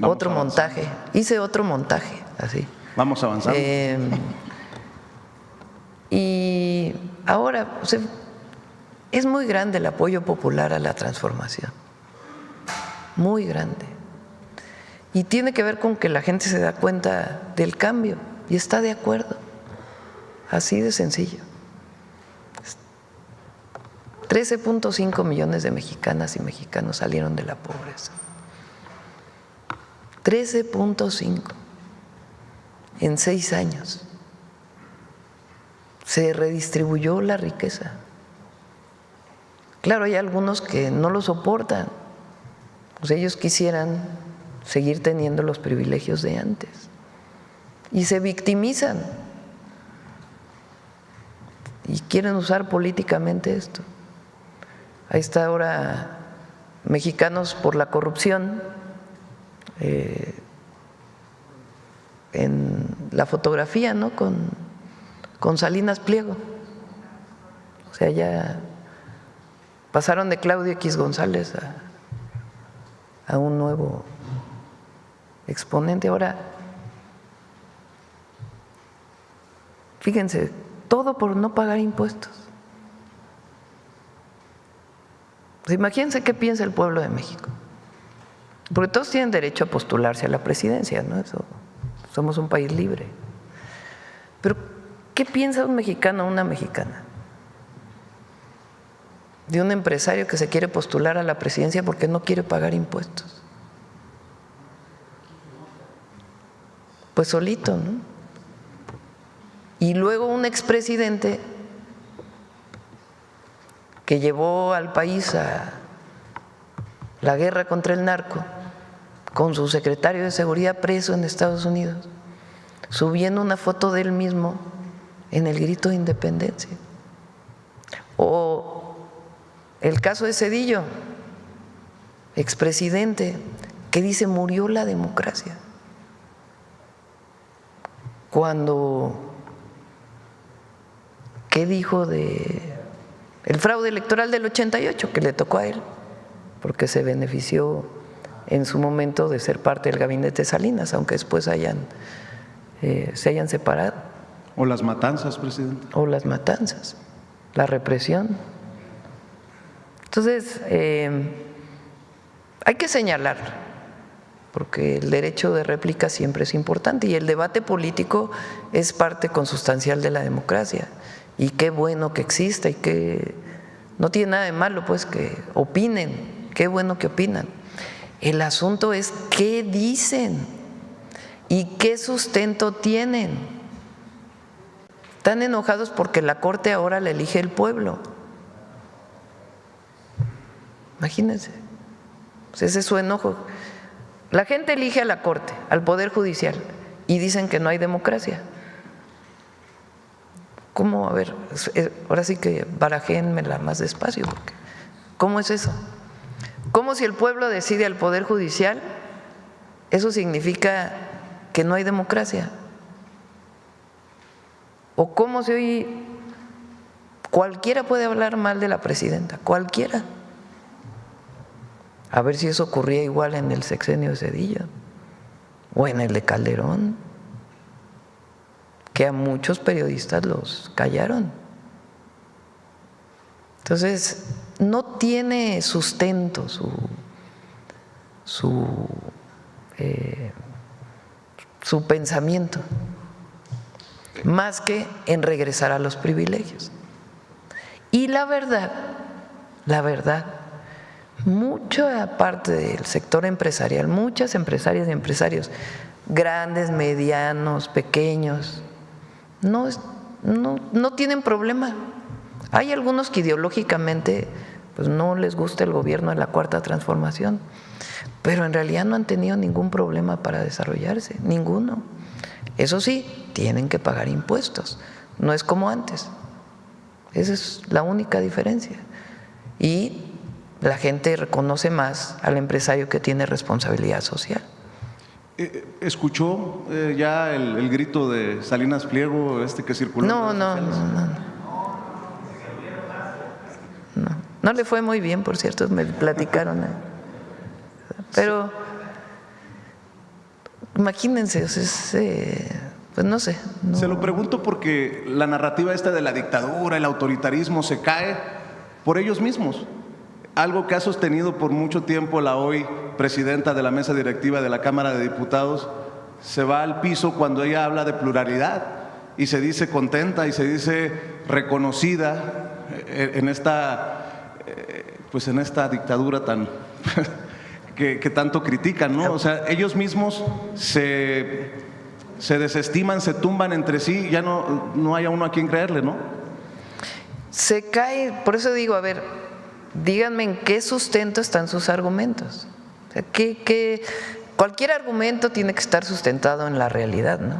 Otro montaje, hice otro montaje, así. Vamos avanzando. Y ahora, o sea, es muy grande el apoyo popular a la transformación, muy grande. Y tiene que ver con que la gente se da cuenta del cambio y está de acuerdo, así de sencillo. 13.5 millones de mexicanas y mexicanos salieron de la pobreza. 13.5 en 6 años. Se redistribuyó la riqueza. Claro, hay algunos que no lo soportan, pues ellos quisieran seguir teniendo los privilegios de antes y se victimizan y quieren usar políticamente esto. Ahí está ahora Mexicanos por la Corrupción, en la fotografía, ¿no?, con Salinas Pliego. O sea, ya pasaron de Claudio X González a un nuevo exponente. Ahora, fíjense, todo por no pagar impuestos. Pues imagínense qué piensa el pueblo de México, porque todos tienen derecho a postularse a la presidencia, ¿no? Eso, somos un país libre. Pero ¿qué piensa un mexicano o una mexicana de un empresario que se quiere postular a la presidencia porque no quiere pagar impuestos? Pues solito, ¿no? Y luego un expresidente que llevó al país a la guerra contra el narco, con su secretario de Seguridad preso en Estados Unidos, subiendo una foto de él mismo en el grito de independencia. O el caso de Zedillo, expresidente, que dice murió la democracia. Cuando, ¿qué dijo de el fraude electoral del 88 que le tocó a él? Porque se benefició en su momento de ser parte del gabinete de Salinas, aunque después se hayan separado. O las matanzas, presidente. O las matanzas, la represión. Entonces, hay que señalar, porque el derecho de réplica siempre es importante y el debate político es parte consustancial de la democracia. Y qué bueno que exista y que no tiene nada de malo, pues, que opinen, qué bueno que opinan. El asunto es qué dicen y qué sustento tienen. Están enojados porque la Corte ahora la elige el pueblo. Imagínense, pues ese es su enojo. La gente elige a la Corte, al Poder Judicial, y dicen que no hay democracia. ¿Cómo? A ver, ahora sí que barajéenmela más despacio, porque ¿cómo es eso? ¿Cómo si el pueblo decide al Poder Judicial, eso significa que no hay democracia? ¿O cómo si hoy cualquiera puede hablar mal de la presidenta? Cualquiera. A ver si eso ocurría igual en el sexenio de Zedillo o en el de Calderón, que a muchos periodistas los callaron. Entonces, no tiene sustento su pensamiento, más que en regresar a los privilegios. Y la verdad, mucha parte del sector empresarial, muchas empresarias y empresarios, grandes, medianos, pequeños, no tienen problema Hay algunos que ideológicamente pues no les gusta el gobierno de la Cuarta Transformación, pero en realidad no han tenido ningún problema para desarrollarse, ninguno. Eso sí, tienen que pagar impuestos, no es como antes. Esa es la única diferencia. Y la gente reconoce más al empresario que tiene responsabilidad social. ¿Escuchó ya el grito de Salinas Pliego que circuló? No le fue muy bien, por cierto, me platicaron. Pero imagínense, pues no sé. No. Se lo pregunto porque la narrativa esta de la dictadura, el autoritarismo, se cae por ellos mismos. Algo que ha sostenido por mucho tiempo la hoy presidenta de la mesa directiva de la Cámara de Diputados se va al piso cuando ella habla de pluralidad y se dice contenta y se dice reconocida en esta dictadura tan que tanto critican, ¿no? O sea, ellos mismos se desestiman, se tumban entre sí, ya no haya uno a quien creerle, ¿no? Se cae, por eso digo, a ver, díganme en qué sustento están sus argumentos. O sea, cualquier argumento tiene que estar sustentado en la realidad, ¿no?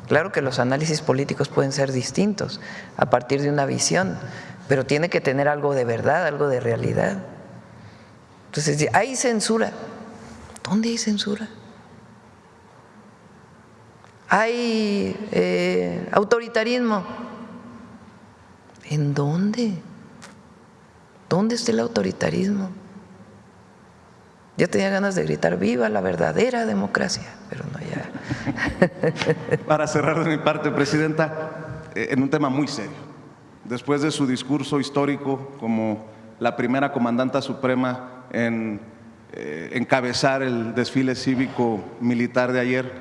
Claro que los análisis políticos pueden ser distintos a partir de una visión, pero tiene que tener algo de verdad, algo de realidad. Entonces, hay censura. ¿Dónde hay censura? Hay autoritarismo. ¿En dónde? ¿Dónde está el autoritarismo? Yo tenía ganas de gritar ¡viva la verdadera democracia! Pero no, ya. Para cerrar de mi parte, Presidenta, en un tema muy serio. Después de su discurso histórico como la primera comandanta suprema en encabezar el desfile cívico-militar de ayer,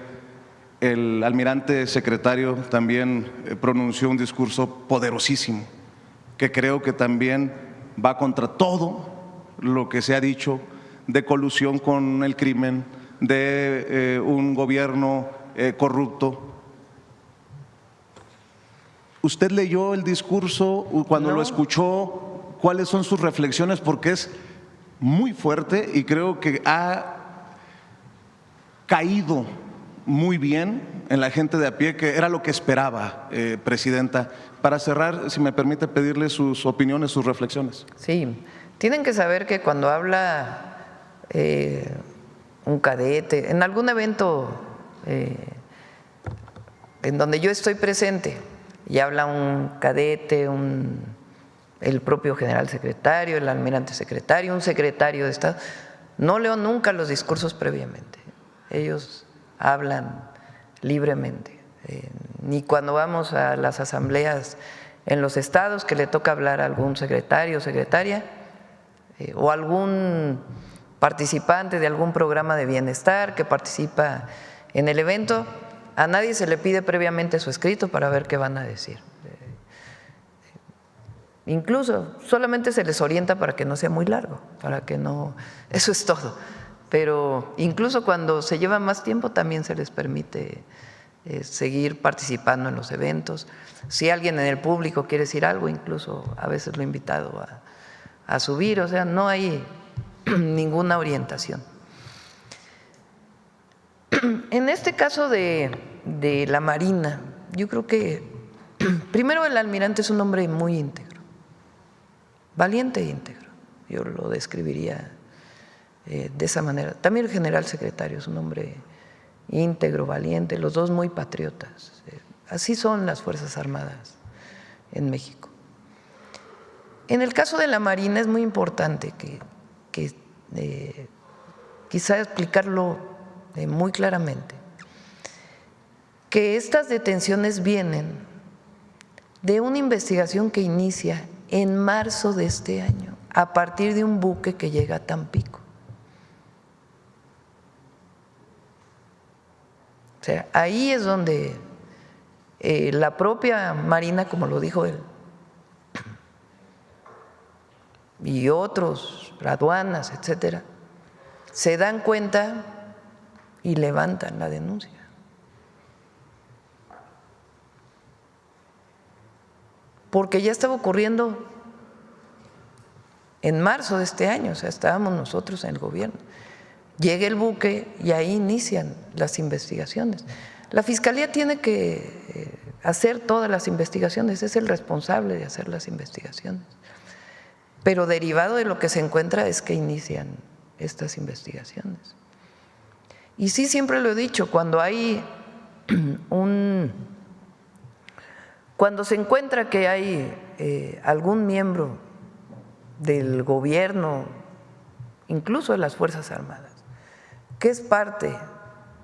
el almirante secretario también pronunció un discurso poderosísimo, que creo que también va contra todo lo que se ha dicho de colusión con el crimen, de un gobierno corrupto. ¿Usted leyó el discurso cuando lo escuchó? ¿Cuáles son sus reflexiones? Porque es muy fuerte y creo que ha caído muy bien en la gente de a pie, que era lo que esperaba, Presidenta. Para cerrar, si me permite pedirle sus opiniones, sus reflexiones. Sí, tienen que saber que cuando habla un cadete, en algún evento en donde yo estoy presente, y habla un cadete, el propio general secretario, el almirante secretario, un secretario de Estado, no leo nunca los discursos previamente. Ellos hablan libremente. Ni cuando vamos a las asambleas en los estados que le toca hablar a algún secretario o secretaria o algún participante de algún programa de bienestar que participa en el evento, a nadie se le pide previamente su escrito para ver qué van a decir. Incluso solamente se les orienta para que no sea muy largo, para que no… Eso es todo. Pero incluso cuando se lleva más tiempo también se les permite seguir participando en los eventos. Si alguien en el público quiere decir algo, incluso a veces lo he invitado a subir, o sea, no hay ninguna orientación. En este caso de la Marina, yo creo que primero el almirante es un hombre muy íntegro, valiente e íntegro, yo lo describiría de esa manera. También el general secretario es un hombre íntegro, valiente, los dos muy patriotas. Así son las Fuerzas Armadas en México. En el caso de la Marina es muy importante que quizá explicarlo muy claramente, que estas detenciones vienen de una investigación que inicia en marzo de este año, a partir de un buque que llega a Tampico. O sea, ahí es donde la propia Marina, como lo dijo él, y otros, aduanas, etcétera, se dan cuenta y levantan la denuncia. porque ya estaba ocurriendo en marzo de este año, o sea, estábamos nosotros en el gobierno. Llega el buque y ahí inician las investigaciones. La Fiscalía tiene que hacer todas las investigaciones, es el responsable de hacer las investigaciones. Pero derivado de lo que se encuentra es que inician estas investigaciones. Y sí, siempre lo he dicho, cuando se encuentra que hay algún miembro del gobierno, incluso de las Fuerzas Armadas, que es parte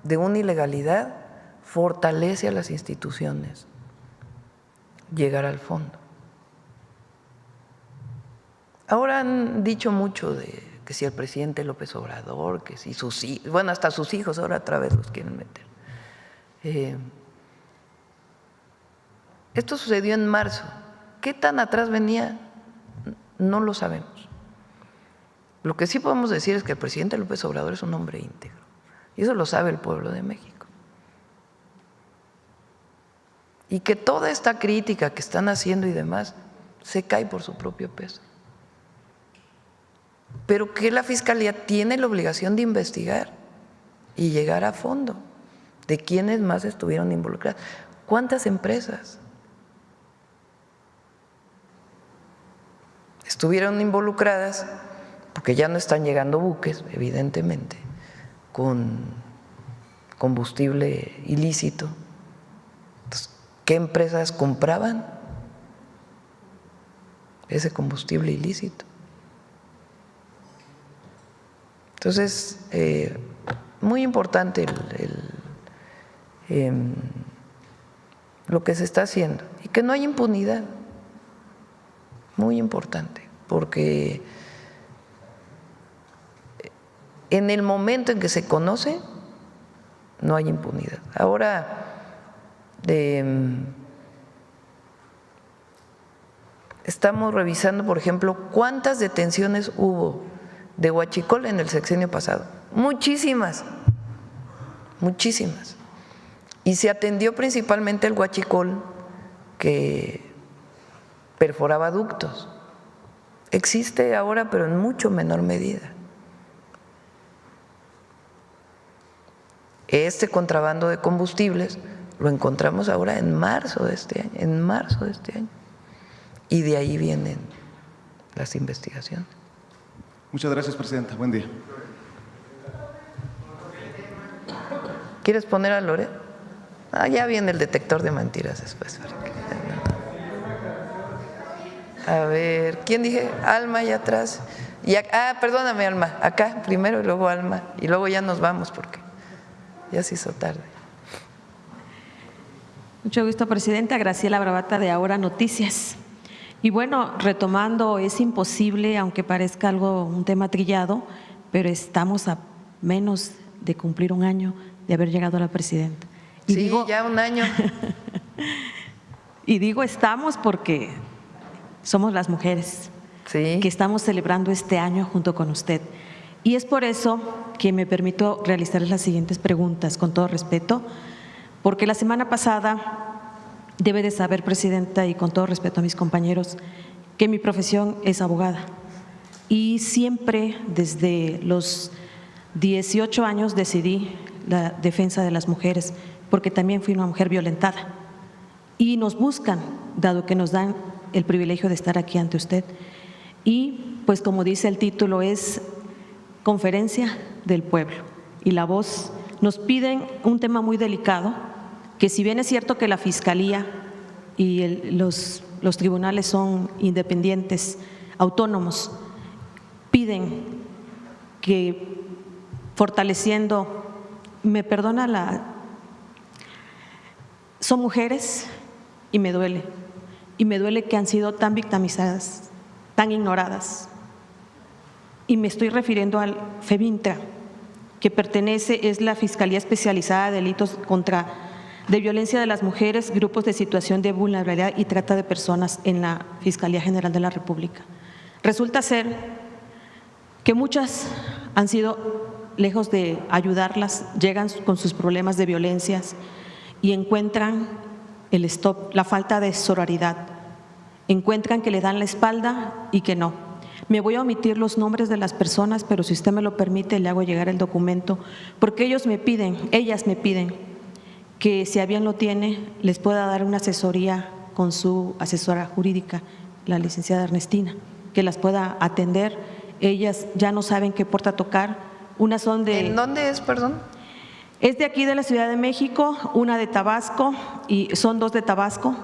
de una ilegalidad, fortalece a las instituciones llegar al fondo. Ahora han dicho mucho de que si el presidente López Obrador, que si sus hijos, bueno, hasta sus hijos ahora otra vez los quieren meter. Esto sucedió en marzo. ¿Qué tan atrás venía? No lo sabemos. Lo que sí podemos decir es que el presidente López Obrador es un hombre íntegro, y eso lo sabe el pueblo de México. Y que toda esta crítica que están haciendo y demás se cae por su propio peso. Pero que la Fiscalía tiene la obligación de investigar y llegar a fondo de quiénes más estuvieron involucrados. ¿Cuántas empresas estuvieron involucradas? Porque ya no están llegando buques, evidentemente, con combustible ilícito. Entonces, ¿qué empresas compraban ese combustible ilícito? Entonces, muy importante lo que se está haciendo y que no hay impunidad, muy importante, porque en el momento en que se conoce, no hay impunidad. Ahora, estamos revisando, por ejemplo, cuántas detenciones hubo de huachicol en el sexenio pasado. Muchísimas, muchísimas. Y se atendió principalmente el huachicol que perforaba ductos. Existe ahora, pero en mucho menor medida. Este contrabando de combustibles lo encontramos ahora en marzo de este año, y de ahí vienen las investigaciones. Muchas gracias, Presidenta. Buen día. ¿Quieres poner a Lore? Ya viene el detector de mentiras después. A ver, ¿quién dije? Alma allá atrás. Perdóname, Alma, acá primero y luego Alma, y luego ya nos vamos porque ya se hizo tarde. Mucho gusto, Presidenta. Graciela Bravata, de Ahora Noticias. Y bueno, retomando, es imposible, aunque parezca un tema trillado, pero estamos a menos de cumplir un año de haber llegado a la Presidenta. Y sí, ya un año. Y digo estamos porque somos las mujeres que estamos celebrando este año junto con usted. Y es por eso que me permito realizarles las siguientes preguntas, con todo respeto, porque la semana pasada debe de saber, Presidenta, y con todo respeto a mis compañeros, que mi profesión es abogada. Y siempre, desde los 18 años, decidí la defensa de las mujeres, porque también fui una mujer violentada. Y nos buscan, dado que nos dan el privilegio de estar aquí ante usted. Y, pues como dice el título, es Conferencia del Pueblo. Y la voz, nos piden un tema muy delicado, que si bien es cierto que la Fiscalía y los tribunales son independientes, autónomos, piden que fortaleciendo, me perdona son mujeres y me duele que han sido tan victimizadas, tan ignoradas. Y me estoy refiriendo al FEBINTRA, que es la Fiscalía Especializada de Delitos de Violencia de las Mujeres, Grupos de Situación de Vulnerabilidad y Trata de Personas en la Fiscalía General de la República. Resulta ser que muchas han sido, lejos de ayudarlas, llegan con sus problemas de violencias y encuentran la falta de sororidad encuentran que le dan la espalda y que no. Me voy a omitir los nombres de las personas, pero si usted me lo permite, le hago llegar el documento, porque ellas me piden que si a bien lo tiene, les pueda dar una asesoría con su asesora jurídica, la licenciada Ernestina, que las pueda atender. Ellas ya no saben qué puerta tocar. Unas son de… ¿En dónde es, perdón? Es de aquí de la Ciudad de México, una de Tabasco, y son 2 de Tabasco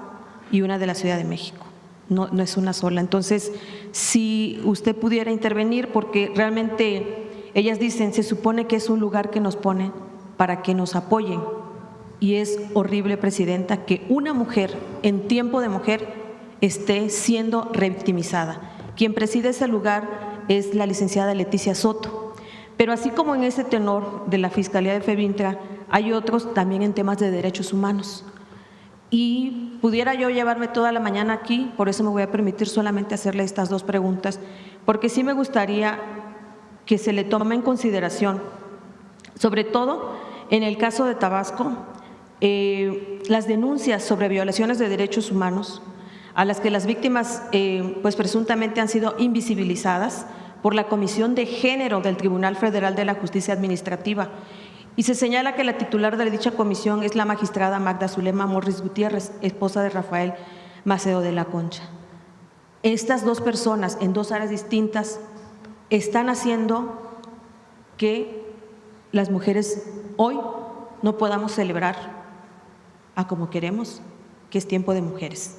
y una de la Ciudad de México. No es una sola. Entonces, si usted pudiera intervenir, porque realmente ellas dicen, se supone que es un lugar que nos pone para que nos apoyen. Y es horrible, Presidenta, que una mujer en tiempo de mujer esté siendo revictimizada. Quien preside ese lugar es la licenciada Leticia Soto. Pero así como en ese tenor de la Fiscalía de FEBINTRA, hay otros también en temas de derechos humanos. Y pudiera yo llevarme toda la mañana aquí, por eso me voy a permitir solamente hacerle estas 2 preguntas, porque sí me gustaría que se le tome en consideración, sobre todo en el caso de Tabasco, las denuncias sobre violaciones de derechos humanos a las que las víctimas pues presuntamente han sido invisibilizadas por la Comisión de Género del Tribunal Federal de la Justicia Administrativa. Y se señala que la titular de dicha comisión es la magistrada Magda Zulema Morris Gutiérrez, esposa de Rafael Macedo de la Concha. Estas 2 personas en 2 áreas distintas están haciendo que las mujeres hoy no podamos celebrar a como queremos, que es tiempo de mujeres.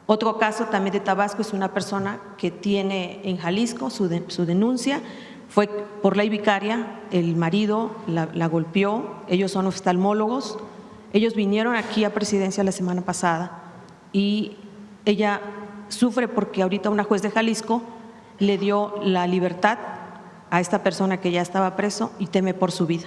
Otro caso también de Tabasco es una persona que tiene en Jalisco su denuncia, fue por ley vicaria, el marido la golpeó, ellos son oftalmólogos, ellos vinieron aquí a Presidencia la semana pasada y ella sufre porque ahorita una juez de Jalisco le dio la libertad a esta persona que ya estaba preso y teme por su vida.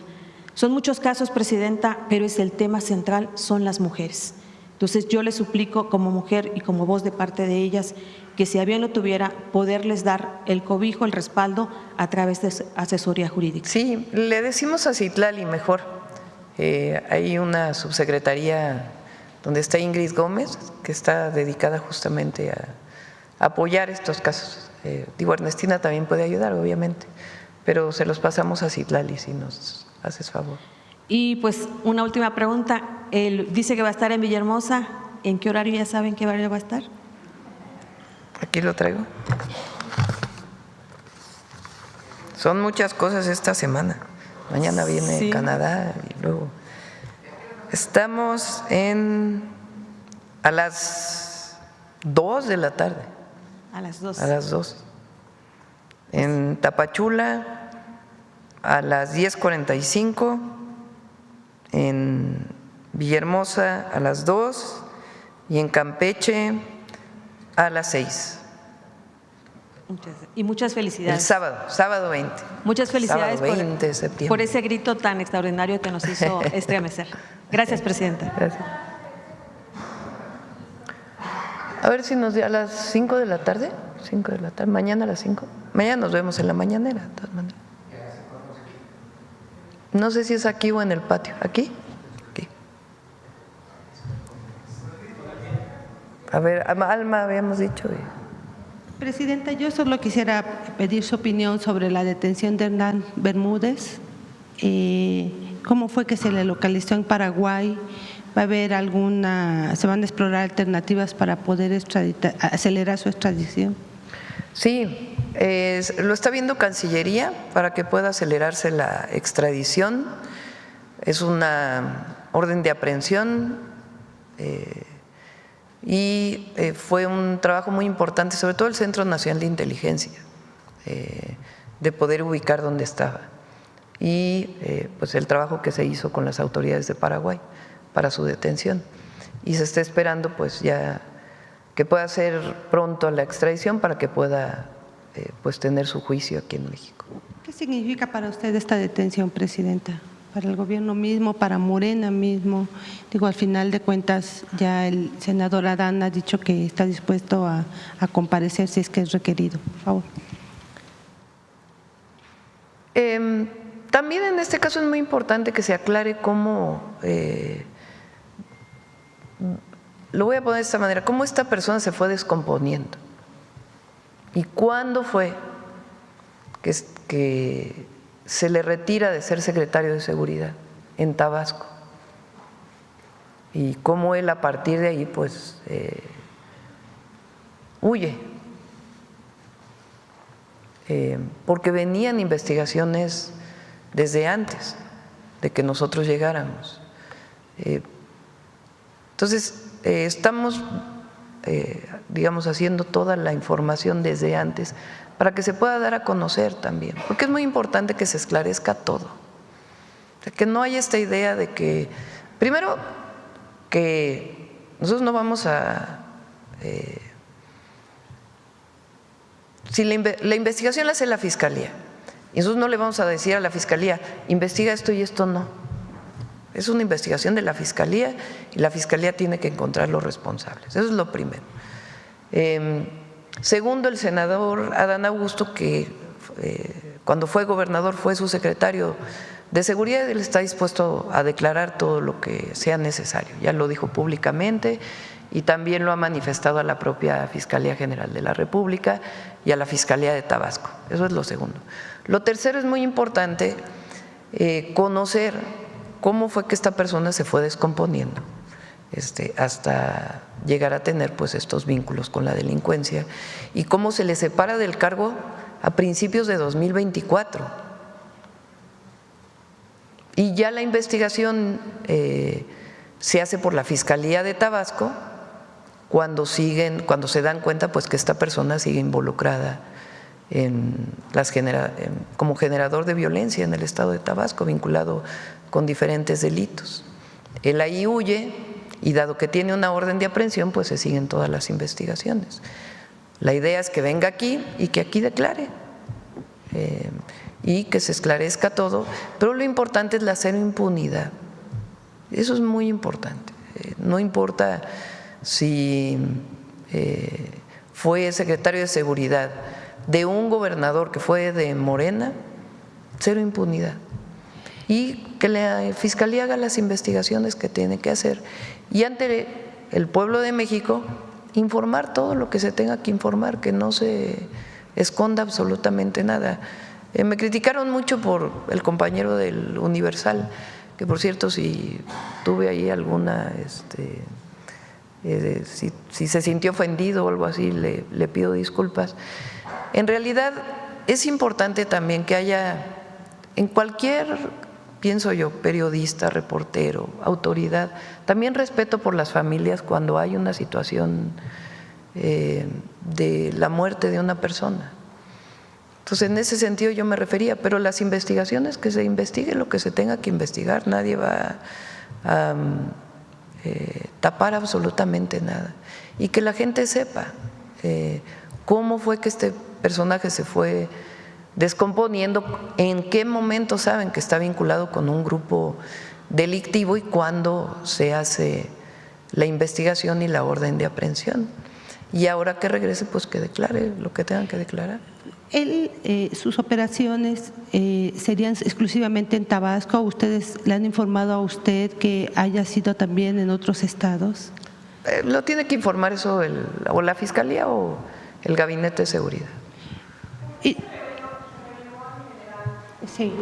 Son muchos casos, Presidenta, pero es el tema central, son las mujeres. Entonces yo les suplico como mujer y como voz de parte de ellas que si a bien lo tuviera, poderles dar el cobijo, el respaldo a través de asesoría jurídica. Sí, le decimos a Citlali mejor. Hay una subsecretaría donde está Ingrid Gómez, que está dedicada justamente a apoyar estos casos. Ernestina también puede ayudar, obviamente, pero se los pasamos a Citlali si nos haces favor. Y pues una última pregunta, él dice que va a estar en Villahermosa, ¿en qué horario? ¿Ya saben qué horario va a estar? Aquí lo traigo. Son muchas cosas esta semana. Mañana viene Canadá y luego estamos a las 2 de la tarde. A las 2. A las 2. En Tapachula a las 10:45, en Villahermosa a las 2 y en Campeche a las 6. Y muchas felicidades. El sábado 20. Muchas felicidades sábado 20 de septiembre. por ese grito tan extraordinario que nos hizo estremecer. Gracias, Presidenta. Gracias. A ver si nos dio a las 5 de la tarde. 5 de la tarde. Mañana a las 5. Mañana nos vemos en la mañanera, de todas maneras. No sé si es aquí o en el patio. ¿Aquí? Aquí. A ver, Alma habíamos dicho. Presidenta, yo solo quisiera pedir su opinión sobre la detención de Hernán Bermúdez. ¿Cómo fue que se le localizó en Paraguay? ¿Va a haber se van a explorar alternativas para poder acelerar su extradición? Sí, lo está viendo Cancillería para que pueda acelerarse la extradición. Es una orden de aprehensión y fue un trabajo muy importante, sobre todo el Centro Nacional de Inteligencia, de poder ubicar dónde estaba. Y pues el trabajo que se hizo con las autoridades de Paraguay para su detención. Y se está esperando pues ya que pueda ser pronto la extradición para que pueda pues tener su juicio aquí en México. ¿Qué significa para usted esta detención, Presidenta? Para el gobierno mismo, para Morena mismo. Digo, al final de cuentas ya el senador Adán ha dicho que está dispuesto a comparecer si es que es requerido. Por favor. También en este caso es muy importante que se aclare cómo lo voy a poner de esta manera, cómo esta persona se fue descomponiendo y cuándo fue que se le retira de ser secretario de Seguridad en Tabasco y cómo él a partir de ahí pues huye, porque venían investigaciones desde antes de que nosotros llegáramos. Entonces, estamos, digamos, haciendo toda la información desde antes para que se pueda dar a conocer también, porque es muy importante que se esclarezca todo. O sea, que no haya esta idea de que, primero, que nosotros no vamos a… si la investigación la hace la Fiscalía, y nosotros no le vamos a decir a la Fiscalía, investiga esto y esto no. Es una investigación de la Fiscalía y la Fiscalía tiene que encontrar los responsables. Eso es lo primero. Segundo, el senador Adán Augusto, que cuando fue gobernador fue su secretario de Seguridad, él está dispuesto a declarar todo lo que sea necesario. Ya lo dijo públicamente y también lo ha manifestado a la propia Fiscalía General de la República y a la Fiscalía de Tabasco. Eso es lo segundo. Lo tercero, es muy importante conocer cómo fue que esta persona se fue descomponiendo hasta llegar a tener pues estos vínculos con la delincuencia y cómo se le separa del cargo a principios de 2024. Y ya la investigación se hace por la Fiscalía de Tabasco cuando se dan cuenta pues que esta persona sigue involucrada como generador de violencia en el estado de Tabasco, vinculado con diferentes delitos. Él ahí huye y dado que tiene una orden de aprehensión, pues se siguen todas las investigaciones. La idea es que venga aquí y que aquí declare y que se esclarezca todo, pero lo importante es la cero impunidad. Eso es muy importante. No importa si fue secretario de Seguridad de un gobernador que fue de Morena, cero impunidad. Y que la Fiscalía haga las investigaciones que tiene que hacer y ante el pueblo de México informar todo lo que se tenga que informar, que no se esconda absolutamente nada. Me criticaron mucho por el compañero del Universal, que por cierto si tuve ahí alguna… si se sintió ofendido o algo así, le pido disculpas. En realidad es importante también que haya en cualquier, pienso yo, periodista, reportero, autoridad, también respeto por las familias cuando hay una situación de la muerte de una persona. Entonces, en ese sentido yo me refería, pero las investigaciones, que se investigue lo que se tenga que investigar, nadie va a tapar absolutamente nada. Y que la gente sepa cómo fue que este personaje se fue descomponiendo, en qué momento saben que está vinculado con un grupo delictivo y cuándo se hace la investigación y la orden de aprehensión. Y ahora que regrese, pues que declare lo que tengan que declarar. ¿Sus operaciones serían exclusivamente en Tabasco? ¿Ustedes le han informado a usted que haya sido también en otros estados? Lo tiene que informar eso o la Fiscalía o el Gabinete de Seguridad. Sí.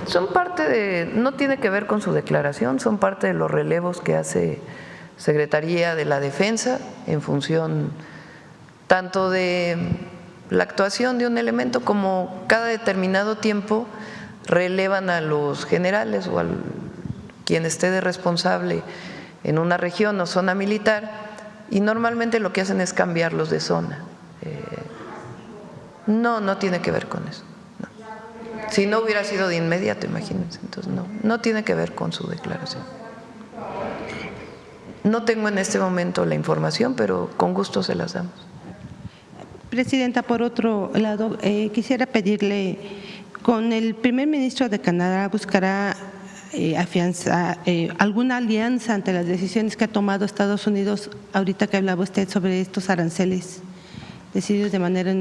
Son parte no tiene que ver con su declaración, son parte de los relevos que hace Secretaría de la Defensa en función tanto de la actuación de un elemento como cada determinado tiempo relevan a los generales o a quien esté de responsable en una región o zona militar y normalmente lo que hacen es cambiarlos de zona. No tiene que ver con eso. No. Si no hubiera sido de inmediato, imagínense. Entonces no tiene que ver con su declaración. No tengo en este momento la información, pero con gusto se las damos. Presidenta, por otro lado, quisiera pedirle, con el primer ministro de Canadá buscará afianzar alguna alianza ante las decisiones que ha tomado Estados Unidos, ahorita que hablaba usted sobre estos aranceles decididos de manera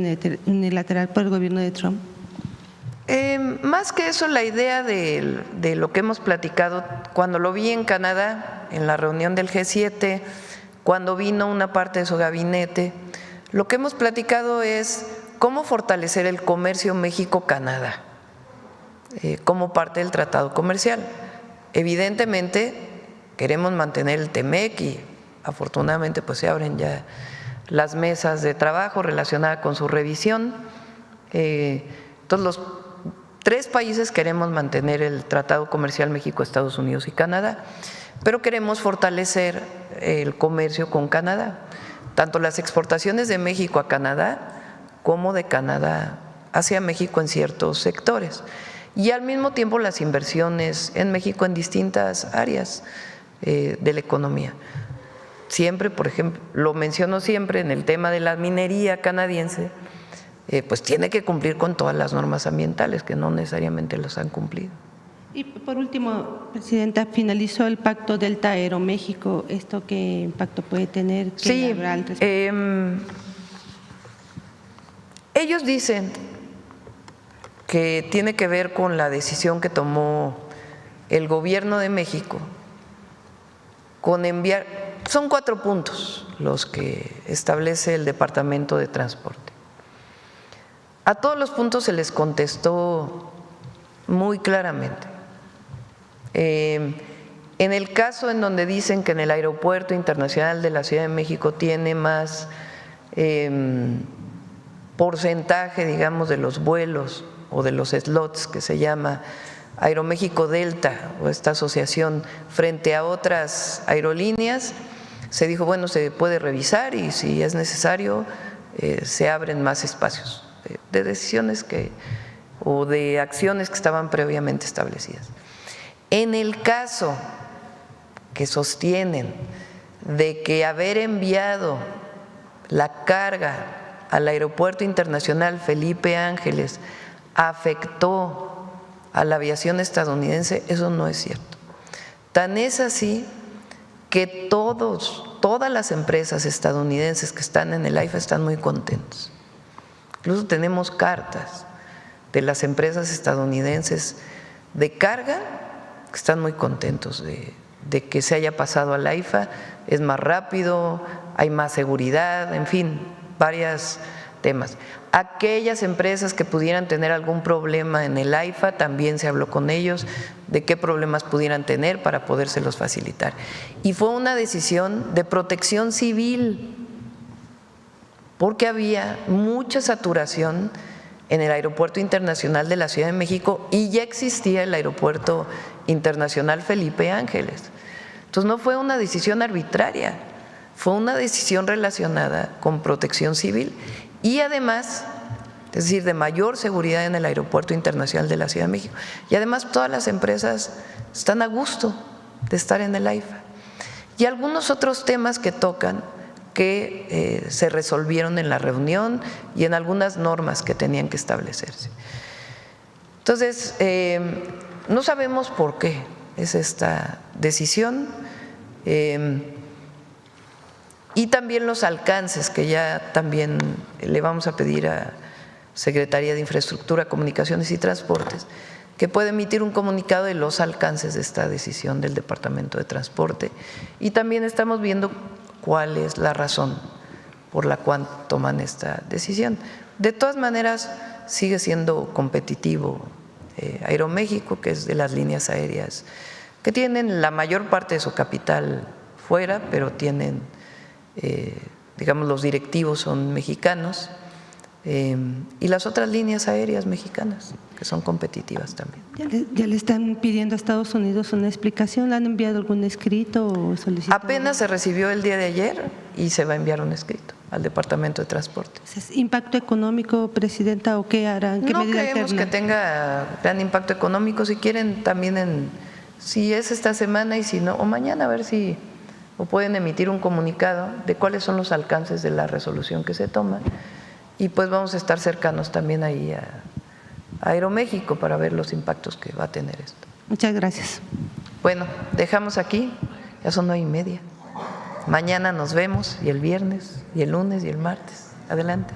unilateral por el gobierno de Trump. Más que eso, la idea de lo que hemos platicado, cuando lo vi en Canadá, en la reunión del G7, cuando vino una parte de su gabinete, lo que hemos platicado es cómo fortalecer el comercio México-Canadá como parte del tratado comercial. Evidentemente queremos mantener el TEMEC y afortunadamente pues se abren ya las mesas de trabajo relacionadas con su revisión. Entonces los 3 países queremos mantener el tratado comercial México, Estados Unidos y Canadá, pero queremos fortalecer el comercio con Canadá, tanto las exportaciones de México a Canadá como de Canadá hacia México en ciertos sectores, y al mismo tiempo las inversiones en México en distintas áreas de la economía. Siempre, por ejemplo, lo menciono siempre en el tema de la minería canadiense, pues tiene que cumplir con todas las normas ambientales, que no necesariamente los han cumplido. Y por último, Presidenta, finalizó el pacto Delta-Aeroméxico. ¿Esto qué impacto puede tener? Sí, ellos dicen que tiene que ver con la decisión que tomó el gobierno de México con enviar, son 4 puntos los que establece el Departamento de Transporte. A todos los puntos se les contestó muy claramente. En el caso en donde dicen que en el Aeropuerto Internacional de la Ciudad de México tiene más porcentaje, digamos, de los vuelos o de los slots que se llama Aeroméxico Delta o esta asociación frente a otras aerolíneas, se dijo, bueno, se puede revisar y si es necesario se abren más espacios de decisiones o de acciones que estaban previamente establecidas. En el caso que sostienen de que haber enviado la carga al Aeropuerto Internacional Felipe Ángeles afectó a la aviación estadounidense, eso no es cierto. Tan es así que todas las empresas estadounidenses que están en el AIFA están muy contentos. Incluso tenemos cartas de las empresas estadounidenses de carga que están muy contentos de que se haya pasado al AIFA, es más rápido, hay más seguridad, en fin, varios temas. Aquellas empresas que pudieran tener algún problema en el AIFA, también se habló con ellos de qué problemas pudieran tener para podérselos facilitar. Y fue una decisión de protección civil, porque había mucha saturación en el Aeropuerto Internacional de la Ciudad de México y ya existía el Aeropuerto Internacional Felipe Ángeles. Entonces no fue una decisión arbitraria, fue una decisión relacionada con protección civil y además, es decir, de mayor seguridad en el Aeropuerto Internacional de la Ciudad de México. Y además todas las empresas están a gusto de estar en el AIFA. Y algunos otros temas que tocan que se resolvieron en la reunión y en algunas normas que tenían que establecerse. Entonces, no sabemos por qué es esta decisión y también los alcances que ya también le vamos a pedir a Secretaría de Infraestructura, Comunicaciones y Transportes que pueda emitir un comunicado de los alcances de esta decisión del Departamento de Transporte y también estamos viendo cuál es la razón por la cual toman esta decisión. De todas maneras, sigue siendo competitivo Aeroméxico, que es de las líneas aéreas que tienen la mayor parte de su capital fuera, pero tienen, digamos, los directivos son mexicanos y las otras líneas aéreas mexicanas, que son competitivas también. ¿Ya le están pidiendo a Estados Unidos una explicación? ¿Le han enviado algún escrito o solicitud? Apenas se recibió el día de ayer y se va a enviar un escrito al Departamento de Transporte. ¿Es impacto económico, Presidenta, o qué harán? ¿Qué no medida creemos alterna? que tenga gran impacto económico. Si quieren también si es esta semana y si no, o mañana a ver si o pueden emitir un comunicado de cuáles son los alcances de la resolución que se toma y pues vamos a estar cercanos también ahí a Aeroméxico para ver los impactos que va a tener esto. Muchas gracias. Bueno, dejamos aquí, ya son 9:30. Mañana nos vemos y el viernes y el lunes y el martes. Adelante.